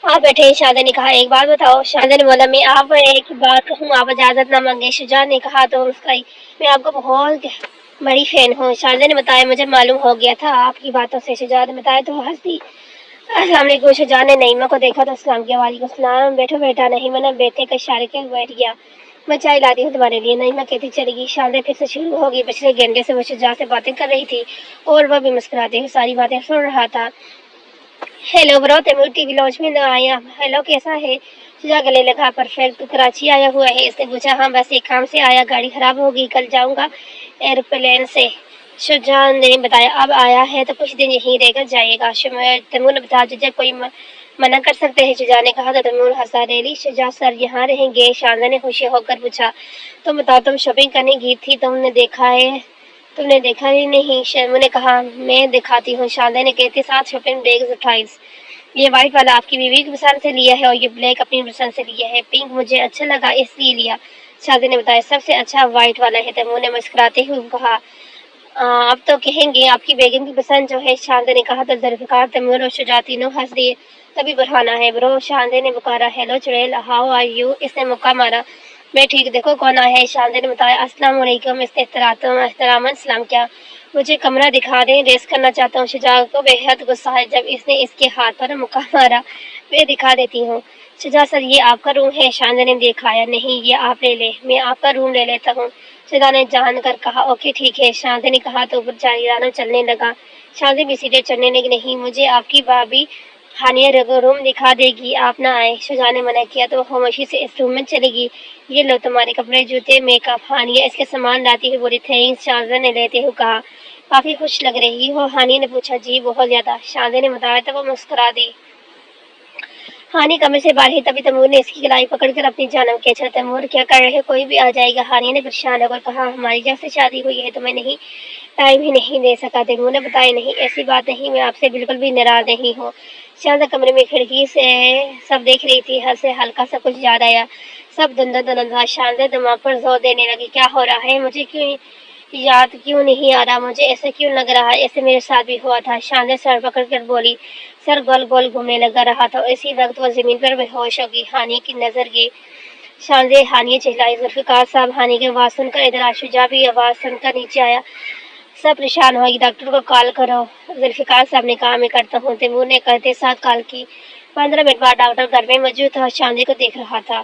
آپ بیٹھے، شاہدہ نے کہا۔ ایک بات بتاؤ، شاہدہ نے بولا۔ میں آپ ایک بات کہوں، آپ اجازت نہ مانگے، شجاع نے کہا تو مسکرائی۔ میں آپ کو بہت بڑی فین ہوں، شاہدہ نے بتایا۔ مجھے معلوم ہو گیا تھا آپ کی باتوں سے، شجاع نے بتایا تو ہنس دی۔ السلام علیکم، شجاع نے نعیمہ کو دیکھا تو سلام کیا۔ وعلیکم السلام، بیٹھو بیٹا، نعیمہ بیٹے کا اشارے کے بیٹھ گیا۔ میں چائے لاتی ہوں تمہارے لیے، نعیمہ کہتی چلی گئی۔ شاہدہ پھر سے شروع ہو گئی، پچھلے گھنٹے سے وہ شجاع سے باتیں کر رہی تھی اور وہ بھی مسکراتے ہوئے ساری باتیں سن رہا تھا۔ ہیلو برو، تیمور ٹی وی لانچ میں نہ آیا؟ ہیلو کیسا ہے؟ شجاع گلے لگا۔ پرفیکٹ، کراچی آیا ہوا ہے؟ اس نے پوچھا۔ ہاں بس ایک کام سے آیا، گاڑی خراب ہوگی، کل جاؤں گا ایئرپلین سے، شجاع نے بتایا۔ اب آیا ہے تو کچھ دن یہیں رہ کر جائے گا، تیمور نے بتایا۔ جب کوئی منع کر سکتے ہیں، شجاع نے کہا تو تیمور ہنسا۔ ریلی شجاع سر یہاں رہیں گے؟ شاہدہ نے خوشی ہو کر پوچھا۔ تم بتاؤ، تم شاپنگ کرنے گئی تھی، تم نے دیکھا ہی نہیں، تیمور نے کہا۔ میں دکھاتی ہوں، شاہدہ نے کہتے ساتھ شاپنگ بیگ اٹھائی۔ یہ وائٹ والا آپ کی بیوی کی پسند سے لیا ہے اور یہ بلیک اپنی پسند سے لیا ہے، پنک مجھے اچھا لگا اس لیے لیا، شاہدہ نے بتایا۔ سب سے اچھا وائٹ والا ہے، تیمور نے مسکراتے ہوئے کہا۔ اب تو کہیں گے آپ کی بیگم کی پسند جو ہے، شاہدہ نے کہا تو ذوالفقار، تیمور اور شجاع تینوں ہنس دیے۔ تبھی برہانہ ہے برو، شاہدہ نے پکارا۔ ہیلو چڑیل، ہاؤ آر یو؟ اس نے مکہ مارا۔ میں ٹھیک، دیکھو کون آیا ہے، شاہدہ نے بتایا۔ السلام علیکم، اس نے احتراماً سلام کیا۔ مجھے کمرہ دکھا دیں، ریس کرنا چاہتا ہوں، شجاع کو بے حد غصہ ہے جب اس نے اس کے ہاتھ پر مکہ مارا۔ میں دکھا دیتی ہوں، شجاع سر یہ آپ کا روم ہے، شاہدہ نے دکھایا۔ نہیں یہ آپ لے لیں، میں آپ کا روم لے لیتا ہوں، شجاع نے جان کر کہا۔ اوکے ٹھیک ہے، شاہدہ نے کہا تو اوپر جانب چلنے لگا۔ شاہدہ بھی سیدھے چلنے لگی۔ نہیں مجھے آپ کی بھابھی ہانیہ روم دکھا دے گی، آپ نہ آئے، شجاع نے منع کیا تو وہ خاموشی سے اس روم میں چلی گئی۔ یہ لو تمہارے کپڑے، جوتے، میک اپ، ہانیہ اس کے سامان لاتی ہوئی بولی۔ تھینکس، شاہدہ نے لیتے ہوئے کہا۔ کافی خوش لگ رہی ہو، ہانیہ نے پوچھا۔ جی بہت زیادہ، شاہدہ نے بتایا تو وہ مسکرا دی۔ ہانی کمرے سے باہر ہی تبھی تیمور نے اس کی کلائی پکڑ کر اپنی جانب کھینچا۔ تیمور کیا کر رہے، کوئی بھی آ جائے گا۔ ہانی نے پریشان ہو کر کہا، ہماری جب سے شادی ہوئی ہے تو میں نہیں ٹائم ہی نہیں دے سکا۔ تیمور نے بتایا، نہیں ایسی بات نہیں، میں آپ سے بالکل بھی ناراض نہیں ہوں۔ شاہزادہ کمرے میں کھڑکی سے سب دیکھ رہی تھی، ہر سے ہلکا سا کچھ یاد آیا، سب دھندلا دھندلا۔ شاہزادہ دماغ پر زور دینے لگی، کیا ہو رہا ہے، مجھے کیوں یاد کیوں نہیں آ رہا، مجھے ایسا کیوں لگ رہا ہے ایسے میرے ساتھ بھی ہوا تھا۔ شاہزادہ سر پکڑ کر بولی، سر گول گول گھومنے لگا رہا تھا، اسی وقت وہ زمین پر بے ہوش ہو گئی۔ ہانی کی نظر گئی، شاہزادہ ہانی چلائی، ذوالفقار صاحب۔ ہانی کی آواز سن کر ادھر آ، شجاع بھی آواز سن کر نیچے آیا، سب پریشان ہوئی، ڈاکٹر کو کال کرو۔ ذوالفقار صاحب نے کہا، میں کرتا ہوں۔ تیمور نے کہتے ساتھ کال کی۔ 15 منٹ بعد ڈاکٹر گھر میں موجود تھا اور شاہزادے کو دیکھ رہا تھا۔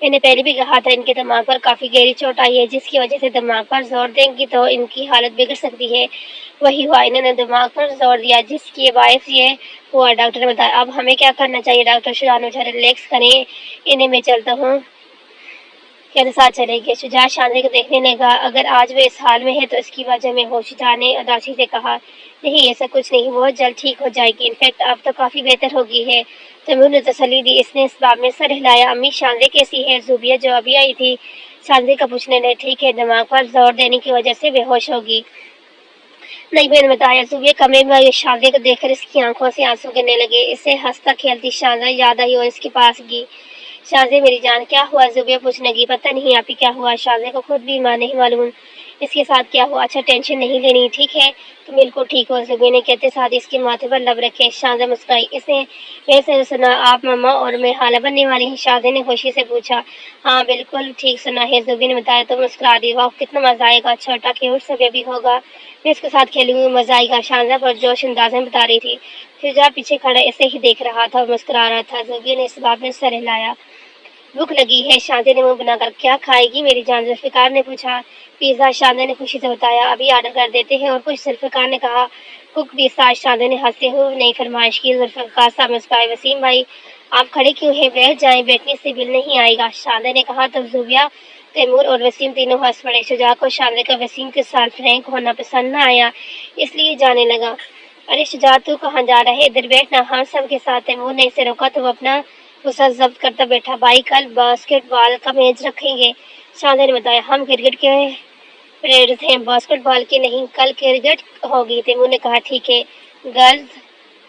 میں نے پہلے بھی کہا تھا، ان کے دماغ پر کافی گہری چوٹ آئی ہے، جس کی وجہ سے دماغ پر زور دیں گی تو ان کی حالت بگڑ سکتی ہے۔ وہی ہوا، انہوں نے دماغ پر زور دیا، جس کی باعث یہ ہوا، ڈاکٹر نے بتایا۔ اب ہمیں کیا کرنا چاہیے ڈاکٹر؟ شجاع نے پوچھا۔ ریلیکس کریں انہیں، میں چلتا ہوں، کیا ساتھ چلے گے؟ شجاع شاہزادے کو دیکھنے لگا، اگر آج وہ اس حال میں ہے تو اس کی وجہ میں ہوں۔ شجاع نے اداسی سے کہا، نہیں ایسا کچھ نہیں، بہت جلد ٹھیک ہو جائے گی، انفیکٹ اب تو کافی بہتر ہو گئی ہے۔ تیمور نے تسلی دی، اس نے اس بات میں سر ہلایا۔ امی شاہزادے کیسی ہے؟ زوبیہ جو ابھی آئی تھی شاہزادے کا پوچھنے لگی، ٹھیک ہے، دماغ پر زور دینے کی وجہ سے بے ہوش ہوگی۔ نہیں میں نے بتایا۔ زوبیہ کمرے میں آئی، شاہزادے کو دیکھ کر اس کی آنکھوں سے آنسو گرنے لگے، اسے ہنستا کھیلتی شاہزادہ یاد آئی اور اس کے پاس گئی۔ شاہزادے میری جان کیا ہوا؟ زوبیہ پوچھنے لگی۔ پتہ نہیں آپ ہی کیا ہوا، شاہزادے کو خود بھی نہیں معلوم اس کے ساتھ کیا ہوا۔ اچھا ٹینشن نہیں لینی، ٹھیک ہے، تم بالکل ٹھیک ہو، زوبیہ نے کہتے ساتھ اس کے ماتھے پر لب رکھے۔ شاہزادہ مسکرائی، اس نے میرے سے سنا آپ ماما اور میں خالہ بننے والی ہیں؟ شاہزادے نے خوشی سے پوچھا۔ ہاں بالکل ٹھیک سنا ہے، زوبیہ نے بتایا تو مسکرا دی۔ واہ کتنا مزہ آئے گا، چھوٹا کیوٹ سا بیبی ہوگا، میں اس کے ساتھ کھیلوں گی، مزہ آئے گا، شاہزادہ پرجوش انداز میں بتا رہی تھی۔ شجاع پیچھے کھڑا اسے ہی دیکھ رہا تھا اور مسکرا رہا تھا۔ زوبیہ نے اس بات میں سر ہلایا۔ بھوک لگی ہے؟ شاہزادے نے منہ بنا کر، کیا کھائے گی میری جان؟ ذوالفقار نے پوچھا۔ پیزا، شاہزادے نے خوشی سے بتایا، ابھی آرڈر کر دیتے ہیں اور کچھ۔ ذوالفقار نے کہا، کوک پیزا، شاہزادے نے ہنستے ہوئے نئی فرمائش کی۔ ذوالفقار صاحب مسکرائے، وسیم بھائی آپ کھڑے کیوں ہیں، بیٹھ جائیں، بیٹھنے سے بل نہیں آئے گا، شاہزادے نے کہا۔ تو زوبیہ، تیمور اور وسیم تینوں ہنس پڑے۔ شجاع کو شاہزادے کا وسیم کے ساتھ فرینک ہونا پسند نہ آیا، اس لیے جانے لگا۔ ارے شجاع تو کہاں جا رہا ہے، ادھر بیٹھنا، ہم سب کے ساتھ۔ تیمور نے اسے روکا تو وہ اپنا غصہ ضبط کرتا بیٹھا۔ بھائی کل باسکٹ بال کا میچ رکھیں گے، شاہزادے نے بتایا۔ ہم کرکٹ کے پلیئرز ہیں، باسکٹ بال کے نہیں، کل کرکٹ ہوگی، تیمور نے کہا۔ ٹھیک ہے، گرلز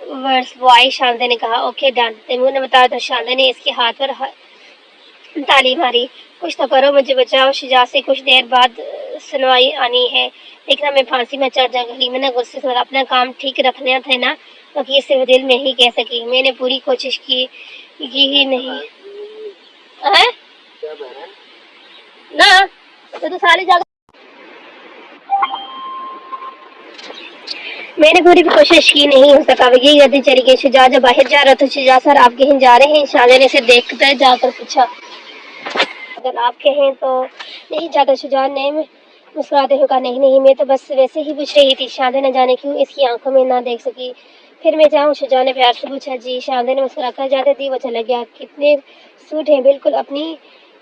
ورسز بوائز، شاہزادے نے کہا۔ اوکے ڈن، تیمور نے بتایا تو شاہزادے نے اس کے ہاتھ پر تالی ماری۔ کچھ تو کرو، مجھے بچاؤ۔ شجاع سے کچھ دیر بعد سنوائی آنی ہے، دیکھنا میں پھانسی میں چڑھ جاؤں گی۔ حلیمہ نے غصے سے، اپنا کام ٹھیک رکھنا تھا نا، وکیل صرف دل میں ہی کہہ سکی، میں نے پوری کوشش کی ہی نہیں ہے نا، تو سارے جگہ میں نے پوری کوشش کی، نہیں ہو سکا، وہ یہی غلطی چلی گئی۔ شجاع جب باہر جا رہا تھا، شجاع سر آپ کہیں جا رہے ہیں؟ شاہزادے نے اسے دیکھتے جا کر پوچھا۔ اگر آپ کہیں تو نہیں جاتا، شجاع نے مسکراتے ہوئے کہا، نہیں نہیں، میں تو بس ویسے ہی پوچھ رہی تھی۔ شاہزادے نہ جانے کیوں اس کی آنکھوں میں نہ دیکھ سکی۔ پھر میں جاؤں؟ شجاع نے پیار سے پوچھا۔ جی، شاہزادے نے مسکرا کر اجازت دی۔ وہ چلا گیا۔ کتنے سوٹ ہیں، بالکل اپنی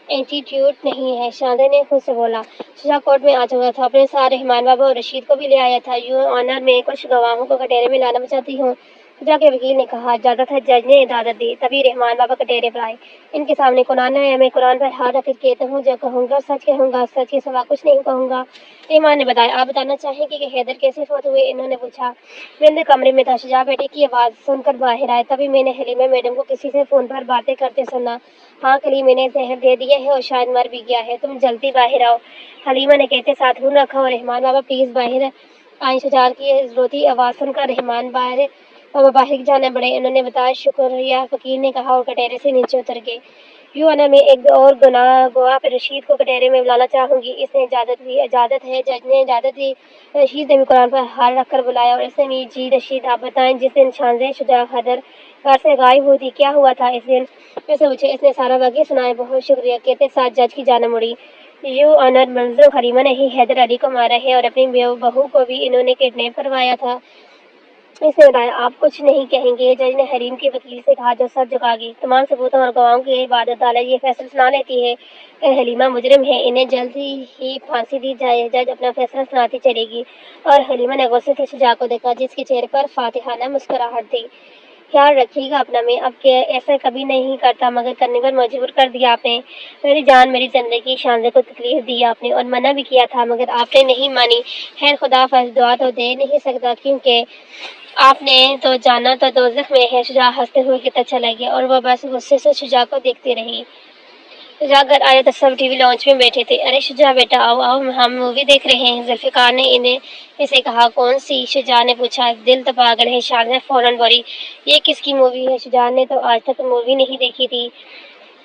ایٹیٹیوڈ نہیں ہے، شاہزادے نے خود سے بولا۔ شجاع کورٹ میں آ چکا تھا، اپنے ساتھ رحمان بابا اور رشید کو بھی لے آیا تھا۔ یور آنر، میں کچھ گواہوں کو کٹہرے میں لانا چاہتی ہوں، شجاع کے وکیل نے کہا۔ اجازت ہے، جج نے اجازت دی۔ تبھی رحمان بابا کٹہرے پر آئے۔ ان کے سامنے قرآن ہے، میں قرآن پر ہاتھ رکھ کر کہتا ہوں، جو کہوں گا سچ کہوں گا، سچ کے سوا کچھ نہیں کہوں گا۔ رحمان نے بتایا۔ آپ بتانا چاہیں گے کہ حیدر کیسے فوت ہوئے؟ انہوں نے پوچھا۔ میں اندر کمرے میں تھا، شجاع بیٹے کی آواز سن کر باہر آئے، تبھی میں نے حلیمہ میڈم کو کسی سے فون پر باتیں کرتے سنا۔ ہاں کلی، میں نے زہر دے دیا ہے اور شاید مر بھی گیا ہے، تم جلدی باہر آؤ، حلیمہ نے کہتے ساتھ فون رکھا۔ اور رحمان بابا پلیز باہر آئیں۔ شجاع کی روتی آواز سن کر رحمان بابا باہر جانا بڑے، انہوں نے بتایا شکریہ، وکیل نے کہا اور کٹہرے سے نیچے اتر گئے۔ یوں انا، میں ایک اور گواہ رشید کو کٹہرے میں بلانا چاہوں گی، اس نے اجازت دی۔ اجازت ہے، جج نے اجازت دی۔ رشید نے بھی قرآن پر ہاتھ رکھ کر بلایا اور اس نے بھی۔ جی رشید، آپ بتائیں، جس دن شاہزادہ شجاع حیدر گھر سے غائب ہوئی تھی، کیا ہوا تھا اس دن؟ میں سے پوچھے۔ اس نے سارا واقعہ سنایا۔ بہت شکریہ، کہتے ساتھ جج کی جانب مڑی۔ یور آنر، منظور حلیمہ نے ہی حیدر علی کو مارا ہے اور اپنی بہو کو بھی انہوں نے کڈنیپ کروایا تھا، اس نے بتایا۔ آپ کچھ نہیں کہیں گے؟ جج نے حریم کے وکیل سے کہا، جو سر جھکا گئی۔ تمام ثبوتوں اور گواہوں کی بعد عدالت یہ فیصلہ سنا لیتی ہے کہ حلیمہ مجرم ہے، انہیں جلد ہی پھانسی دی جائے۔ جج اپنا فیصلہ سناتی چلی گئی اور حلیمہ نے غصے سے شجاع کو دیکھا، جس کے چہرے پر فاتحانہ مسکراہٹ تھی۔ خیال رکھیے گا اپنا میں، اب کہ ایسا کبھی نہیں کرتا مگر کرنے پر مجبور کر دیا آپ نے، میری جان میری زندگی، شانزہ کو تکلیف دی آپ نے اور منع بھی کیا تھا مگر آپ نے نہیں مانی۔ خیر خدا حافظ، دعا تو دے نہیں سکتا کیونکہ آپ نے تو جانا تو دوزخ میں ہے۔ شجاع ہنستے ہوئے کتنا چلا گیا اور وہ بس غصے سے شجاع کو دیکھتی رہی۔ شجاع گھر آیا تو سب ٹی وی لانچ میں بیٹھے تھے۔ ارے شجاع بیٹا آؤ آؤ، ہم مووی دیکھ رہے ہیں، ذوالفقار نے اسے کہا۔ کون سی؟ شجاع نے پوچھا۔ دل تو پاگل ہے، شانزہ فوراً بولی۔ یہ کس کی مووی ہے؟ شجاع نے تو آج تک مووی نہیں دیکھی تھی۔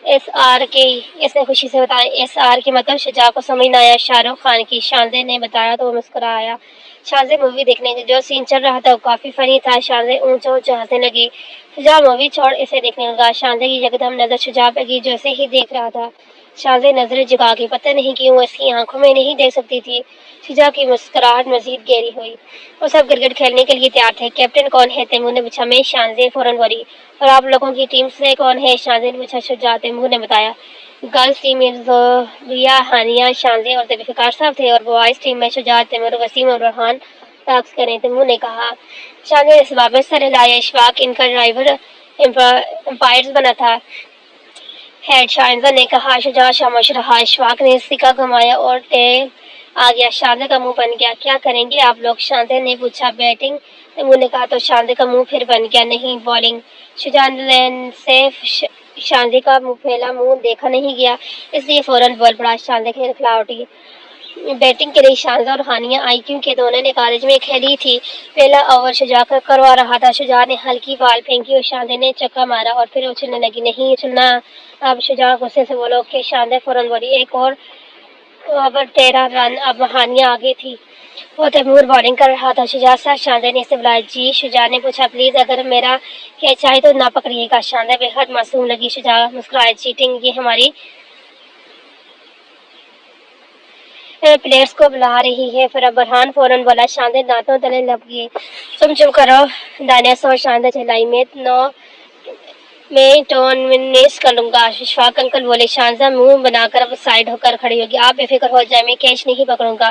ایس آر کی، اس نے خوشی سے بتایا۔ ایس آر کی مطلب شجاع کو سمجھ نہ آیا۔ شاہ رخ خان کی، شانزہ نے بتایا تو وہ مسکرایا۔ شانزہ مووی دیکھنے کے جو سین چل رہا تھا وہ کافی فنی تھا۔ شانزہ اونچا اونچا ہنسنے لگی۔ شجاع مووی چھوڑ اسے دیکھنے لگا۔ شانزہ کی یکدم نظر شجاع پہ گئی جو اسے ہی دیکھ رہا تھا۔ شانزہ نظریں جھکا کے پتہ نہیں کیوں اس کی آنکھوں میں نہیں دیکھ سکتی تھی۔ شجاع کی مسکراہٹ مزید گہری ہوئی۔ وہ سب کرکٹ کھیلنے کے لیے تیار تھے۔ کیپٹن کون ہے؟ تیمور نے پوچھا۔ میں، شانزہ فوراً بولی۔ اور آپ لوگوں کی ٹیم سے کون ہے؟ شانزہ نے پوچھا۔ شجاع، تیمور نے بتایا۔ گرلز ٹیم میں زوبیہ، ہانیہ، شانزہ اور ذوالفقار صاحب تھے اور بوائز ٹیم میں شجاع، تیمور، وسیم اور برہان ٹاکس کریں، تیمور نے کہا۔ شانزہ نے اس بات پر سر ہلایا۔ اشفاق ان کا ڈرائیور امپائرز بنا تھا۔ ہیڈ، شانزہ نے کہا۔ شجاع خاموش رہا۔ اشفاق نے سکہ گھمایا اور ٹیل آ گیا۔ شانزہ کا منہ بن گیا۔ کیا کریں گے آپ لوگ؟ شانزہ نے پوچھا۔ بیٹنگ، تیمور نے کہا تو شانزہ کا منہ پھر بن گیا۔ نہیں، بالنگ۔ شجاع سے شانزہ کا پھیلا منہ دیکھا نہیں گیا اس لیے فوراً بول پڑا۔ شانزہ کے خلاف اٹھی۔ بیٹنگ کے لیے شانزہ اور ہانیہ آئی کیونکہ دونوں نے کالج میں کھیلی تھی۔ پہلا اوور شجاع کروا رہا تھا۔ شجاع نے ہلکی بال پھینکی اور شانزہ نے چکا مارا اور پھر اچھلنے لگی۔ نہیں اچھلنا اب، شجاع غصے سے بولو کہ شانزہ فوراً بولی۔ ایک اور اوور 13 رن، اب ہانیہ آگے تھی۔ وہ تیمور بالنگ کر رہا تھا۔ شجاع سر، شانزہ نے اسے بلایا۔ جی؟ شجاع نے پوچھا۔ پلیز اگر میرا کیچ آئے تو نہ پکڑیے گا۔ شانزہ بے حد معصوم لگی۔ شجاع مسکرائے۔ چیٹنگ، یہ ہماری پلیئرز کو بلا رہی ہے۔ پھر برہان فوراً بولا۔ شانزہ دانتوں تلے لپ گئی۔ تم چپ کرو ڈائناسور، شانزہ چلائی۔ میں ٹونس کر لوں گا، اشفاق انکل بولے۔ شانزہ منہ بنا کر اب سائڈ ہو کر کھڑی ہوگی۔ آپ بے فکر ہو جائیں، میں کیچ نہیں پکڑوں گا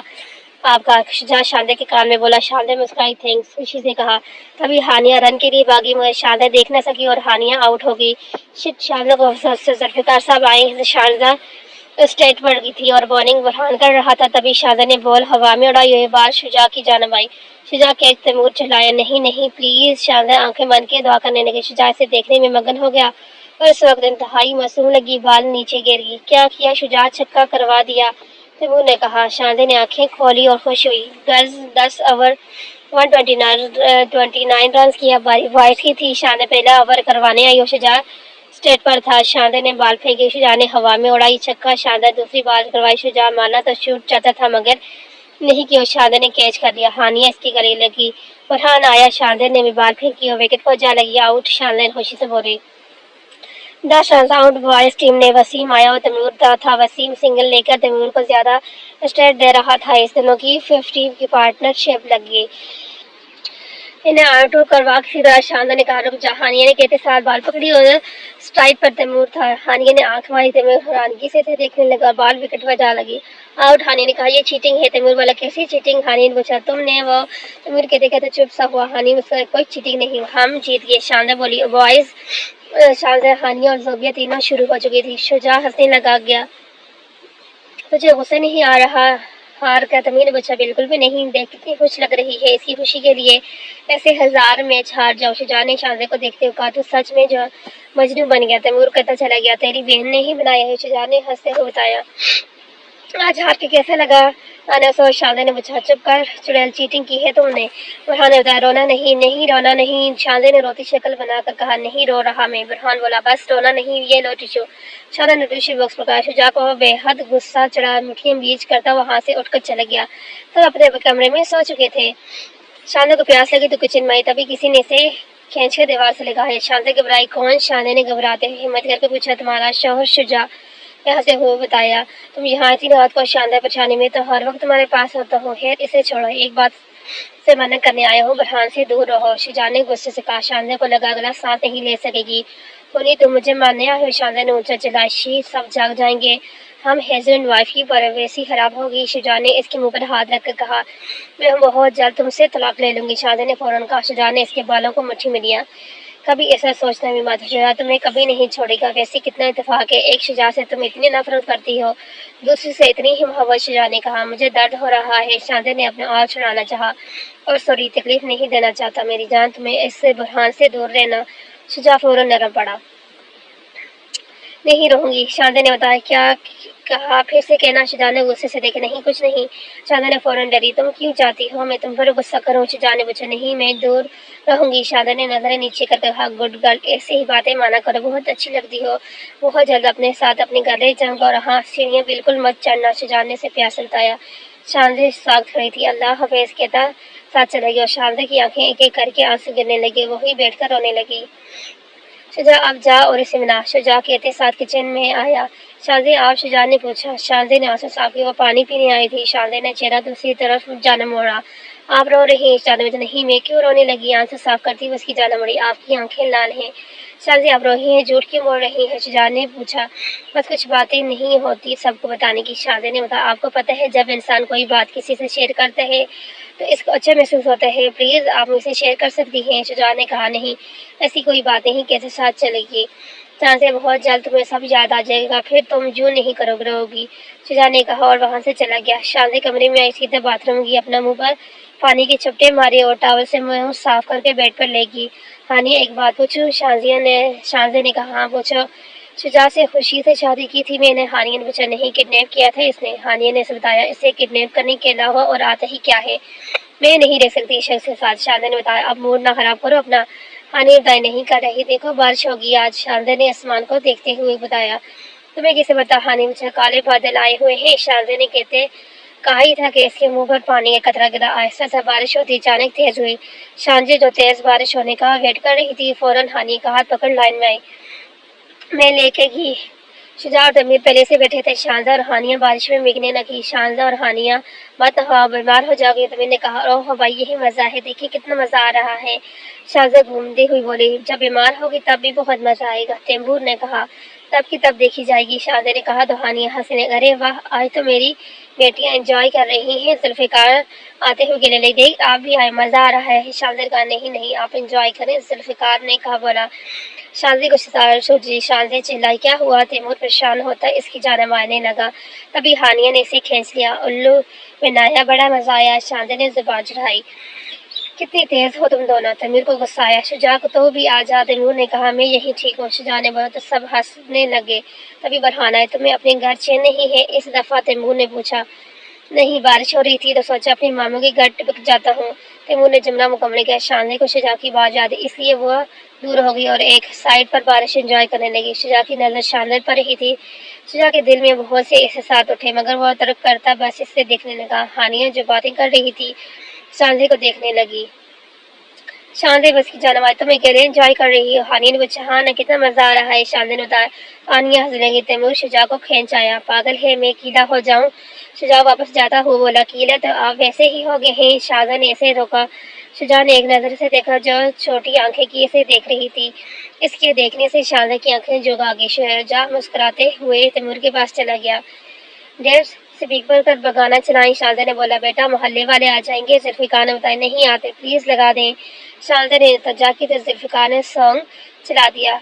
آپ کا، شجاع شانزہ کے کان میں بولا۔ شانزہ مسکرائی۔ تھینکس، خوشی سے کہا۔ تبھی ہانیہ رن کے لیے بھاگی مگر شانزہ دیکھ نہ سکی اور ہانیہ آؤٹ ہو گئی۔ شٹ، شانزہ کو افسوس سے ذوالفقار صاحب آئے۔ شانزہ اسٹیٹ پڑ گئی تھی اور بالنگ برہان کر رہا تھا۔ تبھی شانزہ نے بال ہوا میں اڑائی ہوئی بال شجاع کی جانب آئی۔ شجاع کیچ، تیمور چلایا۔ نہیں نہیں پلیز، شانزہ آنکھیں بند کیے دعا کرنے لگی۔ شجاع اسے دیکھنے میں مگن ہو گیا اور اس وقت انتہائی معصوم لگی۔ بال نیچے گر گئی۔ کیا کیا شجاع؟ چھکا کروا دیا، تیمور نے کہا۔ شانزہ نے آنکھیں کھولی اور خوش ہوئی۔ گرلز 10 اوور 129 رنز کی اب باری بوائز کی تھی۔ شانزہ پہلا اوور کروانے آئی اور شجاع اسٹیٹ پر تھا۔ شانزہ نے بال پھینکی، شجاع نے ہوا میں اڑائی، چھکا۔ شانزہ دوسری بال کروائی۔ شجاع مارنا تو شوٹ چاہتا تھا مگر نہیں کیا اور شانزہ نے کیچ کر لیا۔ ہانیہ اس کی گلے لگی۔ برہان آیا، شانزہ نے بھی بال پھینکی اور وکٹ پر جا لگی۔ آؤٹ، شانزہ نے خوشی سے بولی۔ 10 رنز آؤٹ بوائز ٹیم نے۔ وسیم آیا اور تیمور تھا۔ وسیم سنگل لے کر تیمور کو زیادہ اسٹریٹ دے رہا تھا۔ اس دنوں کی 50 کی پارٹنرشپ لگ گئی۔ انہیں آؤٹ کروا کے سیدھا شانزہ نے کہا۔ رک جا، ہانیہ نے کہتے ساتھ بال پکڑی اور اسٹرائک پر تیمور تھا۔ ہانیہ نے آنکھ ماری، تیمور حیرانگی سے دیکھنے لگا، بال وکٹ پر جا لگی۔ آؤٹ، ہانیہ نے کہا۔ یہ چیٹنگ ہے، تیمور بولا۔ کیسی چیٹنگ؟ ہانیہ نے پوچھا۔ تم نے وہ، تیمور کہتے کہتے چپ سا ہوا۔ ہانیہ مسکرائی۔ کوئی چیٹنگ نہیں، ہم جیت گئے، شانزہ بولی۔ بوائز، شانزہ، ہانیہ اور زوبیہ تینوں شروع ہو چکی تھی۔ شجاع ہنسنے لگا گیا۔ تجھے غصہ نہیں آ رہا؟ ہار کا؟ تیمور نے پوچھا۔ بالکل بھی نہیں، دیکھ کتنی خوش لگ رہی ہے، اس کی خوشی کے لیے ایسے 1000 میچ ہار جاؤ۔ شجاع نے شانزہ کو دیکھتے ہوئے کہا۔ تو سچ میں جو مجنوں بن گیا، تیمور کہتا چلا گیا۔ تیری بہن نے ہی بنایا ہے، شجاع نے ہنستے ہوئے بتایا۔ آج ہار کے کیسا لگا ڈائناسور؟ شانزہ نے پوچھا۔ چپ کر چڑیل، چیٹنگ کی ہے تم نے، برہان نے بتایا۔ رونا نہیں، نہیں رونا نہیں، شانزہ نے روتی شکل بنا کر کہا۔ نہیں رو رہا میں، برہان بولا۔ بس رونا نہیں، یہ لو ٹیشو۔ شانزہ نے ٹیشو باکس پکڑا۔ شجاع کو بے حد غصہ چڑھا، مٹھیاں بیچ کرتا وہاں سے اٹھ کر چلا گیا۔ سب اپنے کمرے میں سو چکے تھے۔ شانزہ کو پیاس لگی تو کچن میں آئی، تبھی کسی نے اسے کھینچ کر دیوار سے لگایا۔ شانزہ گھبرائی۔ کون؟ شانزہ نے گھبراتے ہوئے ہمت کر کے پوچھا۔ تمہارا شوہر شجاع، یہاں سے ہو بتایا۔ تم یہاں اتنی رات کو شانزہ پریشانی میں تو ہر وقت تمہارے پاس ہوتا ہوں۔ خیر اسے چھوڑو، ایک بات سے منع کرنے آیا ہوں، برہان سے دور رہو، شجاع نے غصے سے کہا۔ شانزہ کو لگا اگلا سانس نہیں لے سکے گی۔ بولی تم مجھے مارنے آئے ہو؟ شانزہ نے اونچا چلا۔ شی، سب جاگ جائیں گے، ہم ہسبینڈ وائف کی پرائیویسی خراب ہوگی، شجاع نے اس کے منہ پر ہاتھ رکھ کر کہا۔ میں بہت جلد تم سے طلاق لے لوں گی، شانزہ نے فوراً کہا۔ شجاع نے اس کے بالوں کو مٹھی میں لیا۔ کبھی ایسا سوچنا بھی مت، شجاع تمہیں کبھی نہیں چھوڑے گا۔ ویسے کتنا اتفاق ہے، ایک شجاع سے تم اتنی نفرت کرتی ہو، دوسری سے اتنی ہی محبت۔ شجاع نے کہا مجھے درد ہو رہا ہے۔ شاہزادے نے اپنا آواز چھڑانا چاہا اور سوری تکلیف نہیں دینا چاہتا میری جان، تمہیں اس سے بحران سے دور رہنا۔ شجاع فوراً نرم پڑا۔ نہیں رہوں گی، شاہزادے نے بتایا۔ کیا کہا؟ پھر سے کہنا۔ شجاع نے غصے سے دیکھا۔ نہیں کچھ نہیں۔ شاہزادے نے فوراً ڈری۔ تم کیوں چاہتی ہو میں تم پر غصہ کروں؟ شجاع نے پوچھا۔ نہیں میں دور رہوں گی۔ شاہزادے نے نظریں نیچے کر کے کہا گڈ گرل، ایسی ہی باتیں مانا کرو، بہت اچھی لگتی ہو۔ بہت جلد اپنے ساتھ اپنے گھر لے جاؤں گا، اور ہاں سیڑھیاں بالکل مت چڑھنا۔ شجاع نے اسے پیار سے بتایا۔ شاہزادی ساکت کھڑی تھی۔ اللہ حافظ کہتا ساتھ چلا گیا، اور شاہزادے کی آنکھیں ایک ایک کر کے آنسو گرنے لگے، وہی بیٹھ کر رونے لگی۔ شجاع اب جا اور اسے منا، شجاع کہتے ساتھ کچن میں آیا۔ شاہزادی آپ؟ شجاع نے پوچھا۔ شاہزادے نے آنسو صاف کیے۔ وہ پانی پینے آئی تھی۔ شاہزادے نے چہرہ دوسری طرف جانا موڑا۔ آپ رو رہی ہیں؟ شاہزادے نے نہیں میں کیوں رونے لگی؟ آنسو صاف کرتی وہ اس کی جانب مڑی۔ آپ کی آنکھیں لال ہیں۔ شاہزادی آپ رو رہی ہیں، جھوٹ کیوں بول رہی ہیں؟ شجاع نے پوچھا۔ بس کچھ باتیں نہیں ہوتی سب کو بتانے کی۔ شاہزادے نے بتایا۔ آپ کو پتہ ہے جب انسان کوئی بات کسی سے شیئر کرتا ہے تو اس کو اچھا محسوس ہوتا ہے، پلیز آپ مجھ سے شیئر کر سکتی ہیں؟ شجاع نے کہا نہیں ایسی کوئی بات نہیں، کیسے ساتھ چلے گی؟ شاہزادے بہت جلد تمہیں سب یاد آ جائے گا، پھر تم یوں نہیں کرو گی، شجاع نے کہا اور وہاں سے چلا گیا۔ شاہزادے کمرے میں آئی، سیدھے باتھ روم گئی، اپنا منہ پر پانی کے چپٹے مارے اور ٹاول سے منہ صاف کر کے بیڈ پر لے گئی۔ ہانیہ ایک بات پوچھوں؟ شاہزادے نے کہا ہاں پوچھو۔ شجاع سے خوشی سے شادی کی تھی میں نے؟ ہانیہ نے پوچھا۔ نہیں کڈنیپ کیا تھا اس نے، ہانیہ نے اسے بتایا۔ اسے کڈنیپ کرنے کے علاوہ اور آتا ہی کیا ہے؟ میں نہیں رہ سکتی اس شخص کے ساتھ، شاہزادے نے بتایا۔ اب موڈ نہ خراب کرو اپنا، ہانیہ بتائی نہیں کر رہی، دیکھو بارش ہوگی آج، شاہزادے نے آسمان کو دیکھتے ہوئے بتایا۔ تمہیں کیسے پتا؟ ہانیہ پوچھا۔ کالے بادل آئے ہوئے ہیں، شاہزادے نے کہتے کہا ہی تھا کہ اس کے منہ پر پانی کا قطرہ گرا۔ آہستہ سے بارش ہوتی اچانک تیز ہوئی۔ شاہزادی جو تیز بارش ہونے کا ویٹ کر رہی تھی فوراً ہانیہ کا ہاتھ پکڑ لائن میں آئی۔ میں لے کے گئی۔ شجاع اور تمیر پہلے سے بیٹھے تھے۔ شاہزادہ اور ہانیہ بارش میں بھیگنے لگی۔ شاہزادہ اور ہانیہ مت ہوا بیمار ہو جاؤ گی، تمیر نے کہا۔ اوہ بھائی یہی مزہ ہے، دیکھیے کتنا مزہ آ رہا ہے، شاہزادہ گھومتے ہوئی بولی۔ جب بیمار ہوگی تب بھی بہت مزہ آئے گا، تیمور نے کہا۔ تب کی تب دیکھی جائے گی، شاہزادے نے کہا تو ہانیہ ہنسنے لگی۔ ارے واہ آج تو میری بیٹیاں انجوائے کر رہی ہیں، ذوالفقار آتے ہوئے گلے لگی۔ دیکھ آپ بھی آئے، مزہ آ رہا ہے، شاہزادے نے کہا نہیں آپ انجوائے کریں، ذوالفقار نے کہا بولا۔ شاہزادی کو ستارہ سوچی، شاہزادے چلائی کیا ہوا؟ تیمور پریشان ہوتا اس کی جانب آنے لگا، تبھی ہانیہ نے اسے کھینچ لیا۔ الو بنایا، بڑا مزہ آیا، شاہزادے نے زبان چڑھائی۔ کتنی تیز ہو تم دونوں، تیمور کو غصہ آیا۔ شجاع کو تو بھی آ جا، تیمور نے کہا۔ میں یہی ٹھیک ہوں، شجاع نے بولا تو سب ہنسنے لگے۔ تبھی برہان آئے۔ تمہیں اپنے گھر چین نہیں ہے اس دفعہ؟ تیمور نے پوچھا۔ نہیں بارش ہو رہی تھی تو سوچا اپنے ماموں کے گھر ٹپک جاتا ہوں، تیمور نے جملہ مکمل کیا۔ شاہزادے کو شجاع کی بات یاد، اس لیے وہ دور ہو گئی اور ایک سائڈ پر بارش انجوائے کرنے لگی۔ شجاع کی نظر شاہزادے پر ہی تھی۔ شجاع کے دل میں بہت سے احساسات اٹھے، مگر وہ ترک کرتا بس اس سے دیکھنے لگا۔ ہانیہ جو باتیں کر رہی تھی شاہزادے کو دیکھنے لگی۔ شاہزادے بس کی جانب آئے۔ تم اکیلے انجوائے کر رہی ہو؟ ہانیہ نے پوچھا۔ ہاں نا کتنا مزہ آ رہا ہے، شاہزادے نے بتایا۔ ہانیہ ہنسنے لگی۔ تیمور شجاع کو کھینچ آیا۔ پاگل ہے میں کیلا ہو جاؤں؟ شجاع واپس جاتا ہوا بولا۔ کیلا تو آپ ویسے ہی ہو گئے ہیں، شاہزادہ نے اسے روکا۔ شجاع نے ایک نظر سے دیکھا جو چھوٹی آنکھیں کی اسے دیکھ رہی تھی، اس کے دیکھنے سے شاہزادہ کی آنکھیں جگ آ گئی۔ شجاع مسکراتے ہوئے تیمور کے پاس چلا گیا۔ ڈیڈ اسپیکر پر بگانا چلائیں، شاہزادہ نے بولا۔ بیٹا محلے والے آ جائیں گے، ذوالفقار نے بتایا۔ نہیں آتے، پلیز لگا دیں، شاہزادہ نے التجا کی تو ذوالفقار نے سانگ چلا دیا۔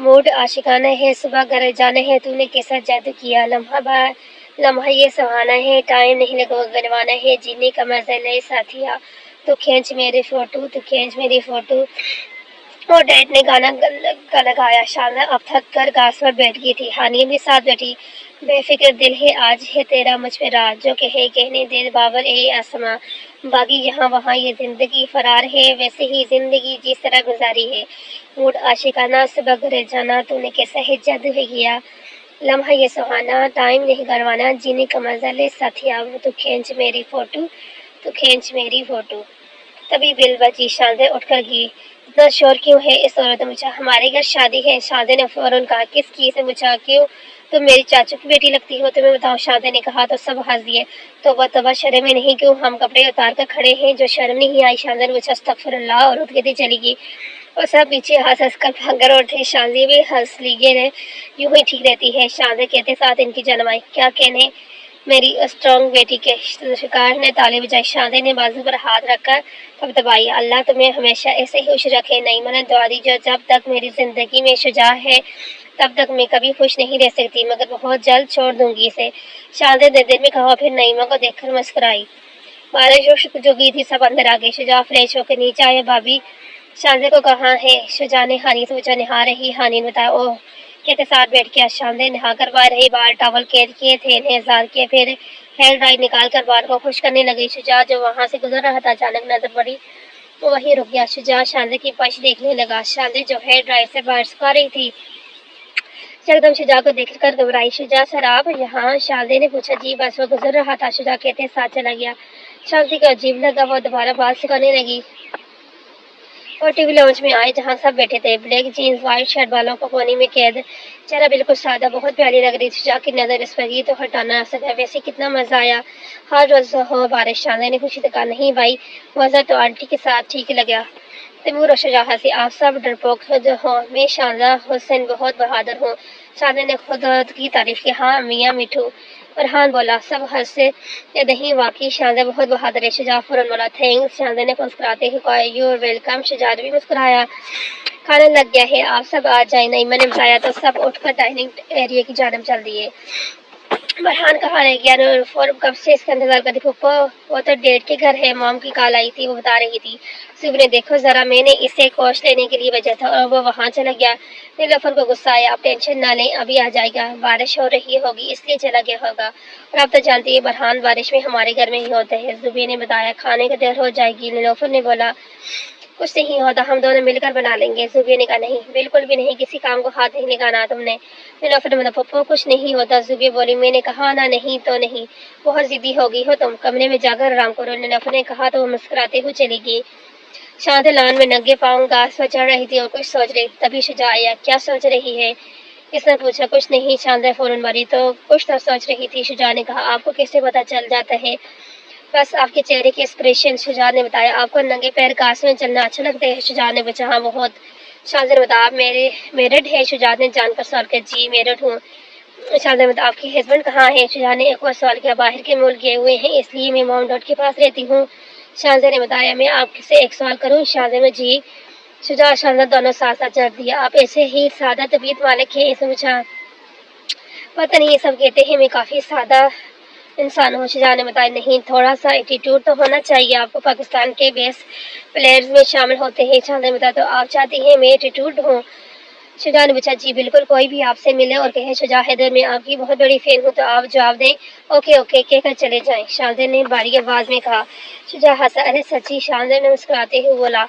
موڈ عاشقانہ ہے، صبح گھر جانا ہے، تو نے کیسا جادو کیا، لمحہ یہ سہانا ہے، ٹائم نہیں گنوانا ہے، جینے کا مزہ لے ساتھیا، تو کھینچ میری فوٹو، تو کھینچ میری فوٹو۔ اور ڈیڈ نے گانا لگایا۔ شاہزادہ اب تھک کر گھاس پر بیٹھ گئی تھی۔ ہانیہ بھی ساتھ بیٹھی۔ بے فکر دل ہے آج ہے تیرا مجھ پہ راج، جو کہے کہنے دے باور اے آسماں، باغی یہاں وہاں یہ زندگی فرار ہے، ویسے ہی زندگی جس طرح گزاری ہے، موڈ عاشقانہ، صبح گھر جانا، تو نے کیسا ہے جادو ہے کیا، لمحہ یہ سہانا، ٹائم نہیں گنوانا، جینے کا مزہ لے ساتھیا، تو کھینچ میری فوٹو، تو کھینچ میری فوٹو۔ تبھی بل بجی۔ شاہزادہ اٹھ کر گئی۔ اتنا شور کیوں ہے؟ اس عورت نے پوچھا۔ ہمارے گھر شادی ہے، شاہزادے نے فوراً کہا۔ کس کی؟ سے پوچھا۔ کیوں تم میری چاچو کی بیٹی لگتی ہو، تمہیں بتاؤ، شاہزادے نے کہا تو سب ہنس دیے۔ توبہ شرم میں نہیں، کیوں ہم کپڑے اتار کر کھڑے ہیں جو شرم نہیں آئی؟ شاہزادے نے پوچھا۔ استغفر اللہ، اور اٹھ کے چلی گئی اور سب پیچھے ہنس کر بھاگ کر اٹھے۔ شاہزادی بھی ہنس لیے، یوں ہی ٹھیک رہتی ہے، شاہزادے کہتے ساتھ ان کی جانب آئی۔ کیا کہنے میری اسٹرانگ بیٹی کے شکار نے تالی بجائی۔ شاندے نے بازو پر ہاتھ رکھ کر اب دبائی۔ اللہ تمہیں ہمیشہ ایسے ہی خوش رکھے۔ نعیمہ نے دعا دی، جو جب تک میری زندگی میں شجاع ہے تب تک میں کبھی خوش نہیں رہ سکتی، مگر بہت جلد چھوڑ دوں گی اسے۔ شاندے نے دل میں کہا، پھر نعیمہ کو دیکھ کر مسکرائی۔ بارش جو گئی تھی سب اندر آ گئی۔ شجاع فریش ہو کے نیچے آیا۔ بھابی شاندے کو کہاں ہے؟ شجاع نے ہانی سے پوچھا۔ نہا رہی، ہانی نے بتایا۔ اوہ کہتے ساتھ بیٹھ گیا۔ شاندے نہا کر باہر رہی، بال ٹاول قید کیے تھے، انہیں آزاد کیے، پھر ہیئر ڈرائی نکال کر بال کو خشک کرنے لگی۔ شجاع جو وہاں سے گزر رہا تھا اچانک نظر پڑی وہ وہیں رک گیا۔ شجاع شاندے کی پش دیکھنے لگا۔ شاندے جو ہیئر ڈرائی سے باہر سکھا رہی تھی یکدم شجاع کو دیکھ کر گھبرائی۔ شجاع سر آپ یہاں؟ شاندے نے پوچھا۔ جی بس وہ گزر رہا تھا، شجاع کہتے ساتھ چلا گیا۔ شاندے کو عجیب لگا، وہ دوبارہ بال سکھانے لگی اور ٹی وی لاؤنج میں آئے جہاں سب بیٹھے تھے۔ بلیک جینز، وائٹ شرٹ، بالوں کو کونے میں قید، چہرہ بالکل سادہ، بہت پیاری لگ رہی تھی۔ شجاع کی نظر اس پر گئی تو ہٹانا نہ سکا۔ ویسے کتنا مزہ آیا، ہر روز ہو بارش۔ شاندے نے خوشی سے کہا، نہیں بھائی، مزہ تو آنٹی کے ساتھ ٹھیک لگا۔ تیمور اور شجاع ہنسی۔ آپ سب ڈرپوک ہو، میں شاندہ حسین بہت بہادر ہوں۔ شاندے نے خود کی تعریف کی۔ ہاں میاں مٹھو، فرحان بولا۔ سب ہنسے۔ نہیں واقعی شاندے بہت بہادر ہے۔ شجاع فوراً بولا، تھینکس۔ شاندے نے مسکراتے ہوئے کہا، یو آر ویلکم۔ شجاع بھی مسکرایا۔ کھانا لگ گیا ہے، آپ سب آ جائیں، نعیمہ نے بتایا تو سب اٹھ کر ڈائننگ ایریا کی جانب چل دیے۔ فرحان کہاں رہ گیا؟ فور کب سے اس کا انتظار کرتی۔ پھپھو وہ تو ڈیڈ کے گھر ہے، مام کی کال آئی تھی، وہ بتا رہی تھی۔ صبح نے دیکھو ذرا، میں نے اسے کوش لینے کے لیے بھیجا تھا اور وہ وہاں چلا گیا۔ نیلوفر کو غصہ آیا۔ آپ ٹینشن نہ لیں، ابھی آ جائے گا، بارش ہو رہی ہوگی اس لیے چلا گیا ہوگا، اور آپ تو جانتی ہیں فرحان بارش میں ہمارے گھر میں ہی ہوتے ہیں۔ زبیر نے بتایا، کھانے کا دیر ہو جائے گی۔ نیلوفر نے بولا، کچھ نہیں ہوتا، ہم دونوں مل کر بنا لیں گے۔ زبیر نے کہا، نہیں بالکل بھی نہیں، کسی کام کو ہاتھ نہیں لگانا تم نے۔ نیلوفر نے بولا، پھپھو کچھ نہیں ہوتا۔ زبیر بولی، میں نے کہا نا نہیں تو نہیں، بہت ضدی ہو گئی ہو تم، کمرے میں جا کر آرام کرو۔ نیلوفر نے کہا تو وہ مسکراتے ہوئے چلی گئی۔ شاندے لان میں ننگے پاؤں گھاس پر چڑھ رہی تھی اور کچھ سوچ رہی تھی۔ تبھی شجاع آیا۔ کیا سوچ رہی ہے؟ اس نے پوچھا۔ کچھ نہیں، شاندے فوراً بولی، تو کچھ تو سوچ رہی تھی۔ شجاع نے کہا، آپ کو کیسے پتہ چل جاتا ہے؟ بس آپ کے چہرے کے ایکسپریشن۔ شجاع نے بتایا، آپ کو ننگے پیر گھاس میں چلنا اچھا لگتا ہے؟ شجاع نے پوچھا، ہاں بہت۔ شاندے نے بتایا، آپ میرڈ ہے؟ شجاع نے جان کر سوال کیا۔ جی میرڈ ہوں۔ شاندے نے بتایا، آپ کے ہسبینڈ کہاں ہیں؟ شجاع نے ایک اور سوال کیا۔ باہر کے ملک گئے ہوئے ہیں، اس لیے میں مام ڈاڈ کے پاس رہتی ہوں۔ شاندے نے بتایا، میں آپ سے ایک سوال کروں؟ شاندے نے جی۔ شجاع شاندے دونوں ساتھ ساتھ چڑھ دیا۔ آپ ایسے ہی سادہ طبیعت مالک ہیں؟ اس نے پوچھا۔ پتہ نہیں، یہ سب کہتے ہیں میں کافی سادہ انسان ہوں۔ شجاع نے بتایا، نہیں تھوڑا سا ایٹیٹیوڈ تو ہونا چاہیے، آپ کو پاکستان کے بیسٹ پلیئرز میں شامل ہوتے ہیں۔ شاندے نے بتایا، تو آپ چاہتی ہیں میں ایٹیٹیوڈ ہوں؟ شجاع نے پوچھا، جی بالکل، کوئی بھی آپ سے ملے اور کہے شجاع حیدر میں آپ کی بہت بڑی فین ہوں تو آپ جواب دیں اوکے اوکے کہہ کر چلے جائیں۔ شاندے نے بھاری آواز میں کہا۔ شجاع ہنسا۔ ارے سچی؟ شاندے نے مسکراتے ہوئے بولا،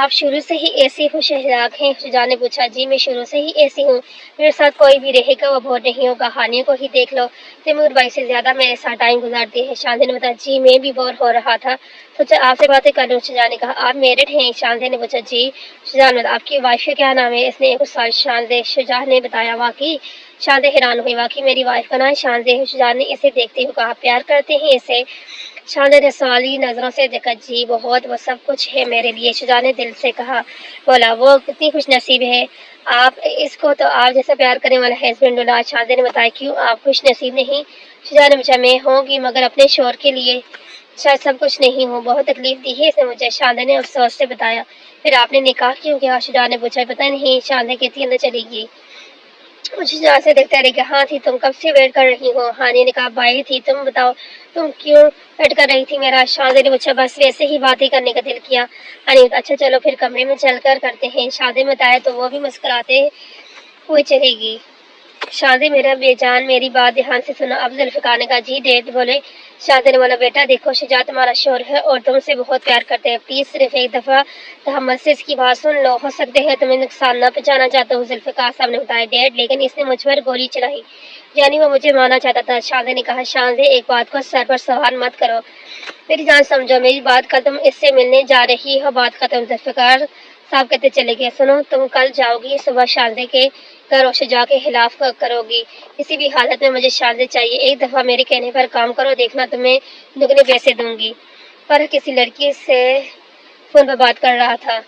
آپ شروع سے ہی ایسی خوش اخلاق ہیں؟ شجاع نے پوچھا، جی میں شروع سے ہی ایسی ہوں، میرے ساتھ کوئی بھی رہے گا وہ بور نہیں ہوگا، ہانیہ کو ہی دیکھ لو، تیمور بھائی سے زیادہ میرے ساتھ ٹائم گزارتی ہے۔ شاندے نے بتایا، جی میں بھی بور ہو رہا تھا، سوچا آپ سے باتیں کر لوں۔ شجاع نے کہا، آپ میرڈ ہیں؟ شاندے نے پوچھا، جی۔ شجاع نے بتایا، آپ کی وائف کا کیا نام ہے؟ اس نے ایک سوال شجاع نے بتایا، واقعی؟ شاندے حیران ہوئی، واقعی میری وائف کا نام شاندے ہے؟ شجاع نے اسے دیکھتے ہوئے کہا، پیار کرتے ہیں اسے؟ شاندے نے سوالی نظروں سے دیکھا، جی بہت، وہ سب کچھ ہے میرے لیے۔ شجاع نے دل سے کہا، بولا، وہ کتنی خوش نصیب ہے، آپ اس کو تو آپ جیسا پیار کرنے والا ہسبینڈ ملا۔ شاندے نے بتایا، کیوں آپ خوش نصیب نہیں؟ شجاع نے پوچھا، میں ہوں گی مگر اپنے شوہر کے لیے شاید سب کچھ نہیں ہوں، بہت تکلیف دی ہے اس نے مجھے۔ شاندے نے افسوس سے بتایا، پھر آپ نے نکاح کیوں کیا؟ شجاع نے پوچھا، پتہ نہیں۔ شاندے کہتی اندر چلی گئی۔ شجاع سے دیکھتا رہ گیا، ہاں تھی، تم کب سے ویٹ کر رہی ہو؟ ہانیہ نے کہا، بائی تھی، تم بتاؤ تم کیوں ویٹ کر رہی تھی میرا؟ شاندے نے پوچھا، بس ویسے ہی باتیں کرنے کا دل کیا۔ ہانیہ نے کہا، اچھا چلو پھر کمرے میں چل کر کرتے ہیں۔ شاندے نے بتایا تو وہ بھی مسکراتے ہوئے چلے گی۔ شاندے میرا بے جان، میری بات دھیان سے سنو۔ اب ذوالفقار نے کہا، جی ڈیڈ بولے۔ شاندے نے بولا، بیٹا دیکھو، شجاع تمہارا شوہر ہے اور تم سے بہت پیار کرتے ہیں، پلیز صرف ایک دفعہ تحمل سے اس کی بات سن لو، ہو سکتے ہے تمہیں نقصان نہ پہنچانا چاہتا ہوں۔ ذوالفقار صاحب نے بتایا، ڈیڈ لیکن اس نے مجھ پر گولی چلائی، یعنی وہ مجھے مارنا چاہتا تھا۔ شاندے نے کہا، شاندے ایک بات کو سر پر سوار مت کرو، میری جان سمجھو، میری بات کا تم اس سے ملنے جا رہی ہو، بات ختم۔ ذوالفقار صاحب کہتے چلے گئے، سنو، تم کل جاؤ گی صبح شاندے کے گھر اور شجاع کے خلاف کرو گی، کسی بھی حالت میں مجھے شاندے چاہیے، ایک دفعہ میرے کہنے پر کام کرو، دیکھنا تمہیں دگنے پیسے دوں گی۔ پر کسی لڑکی سے فون پر بات کر رہا تھا،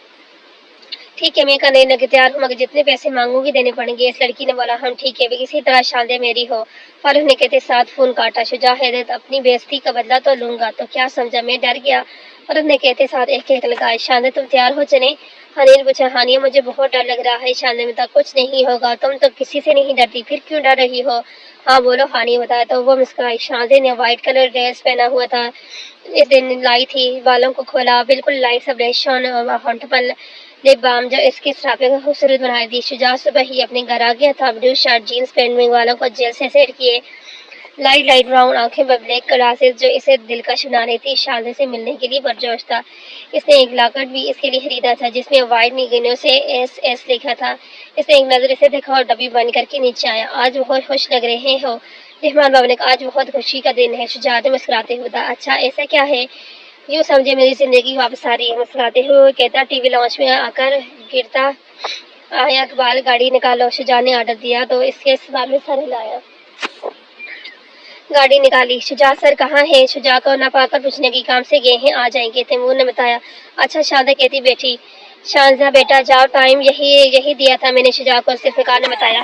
ٹھیک ہے، میں کرنے لگے تیار ہوں، مگر جتنے پیسے مانگوں گی دینے پڑیں گے۔ اس لڑکی نے بولا ہم ٹھیک ہے، بھی کسی طرح شاندے میری ہو۔ فاروق نے کہتے ساتھ فون کاٹا۔ شجاع حیرت اپنی بے عزتی کا بدلہ تو لوں گا، تو کیا سمجھا؟ میں ڈر گیا۔ فاروق نے کہتے ساتھ ایک ایک لگائے۔ شاندے تم تیار ہو چلیں؟ ہانی نے پوچھا۔ ہانی مجھے بہت ڈر لگ رہا ہے۔ شاندے نے بتایا کچھ نہیں ہوگا، تم تو کسی سے نہیں ڈرتی، پھر کیوں ڈر رہی ہو؟ ہاں بولو، ہانی بتایا تو وہ مسکرائی۔ شاندے نے وائٹ کلر ڈریس پہنا ہوا تھا، اس دن لائی تھی، بالوں کو کھولا، بالکل لائٹ سا بلیش آن ہونٹ پر لپ بام جو اس کے سراپے کو خوبصورت بنا دی۔ شجاع صبح ہی اپنے گھر آ گیا تھا، بلو شرٹ جینس پینٹ میں، والوں کو جیل سے سیٹ کیے، لائٹ براؤن آنکھیں پر بلیک گلاسز جو اسے دلکش بنا رہی تھی۔ شاندے سے ملنے کے لیے پرجوش تھا۔ اس نے ایک لاکٹ بھی اس کے لیے خریدا تھا جس میں وائٹ نگینوں سے ایس لکھا تھا۔ اس نے ایک نظر اسے دیکھا اور ڈبی بند کر کے نیچے آیا۔ آج بہت خوش لگ رہے ہو رحمان بابا نے کہا، آج بہت خوشی کا دن ہے۔ شجاع نے مسکراتے ہوئے کہا، اچھا ایسا کیا ہے؟ یوں سمجھے میری زندگی واپس آ رہی ہے۔ مسکراتے ہوئے کہتا، ٹی وی لاؤنج میں آ کر گرتا آیا اقبال، گاڑی نکالو۔ شجاع نے آرڈر دیا تو اس کے اسپتال میں سر ہلایا۔ گاڑی نکالی۔ شجاع سر کہاں ہے؟ شجاع کو نہ پا کر پوچھنے کی کام سے گئے ہیں، آ جائیں گے، تیمور نے بتایا۔ اچھا شاندہ کہتی بیٹھی۔ شاندہ بیٹا جاؤ، ٹائم یہی دیا تھا میں نے، شجاع کو صرف فکار نے بتایا۔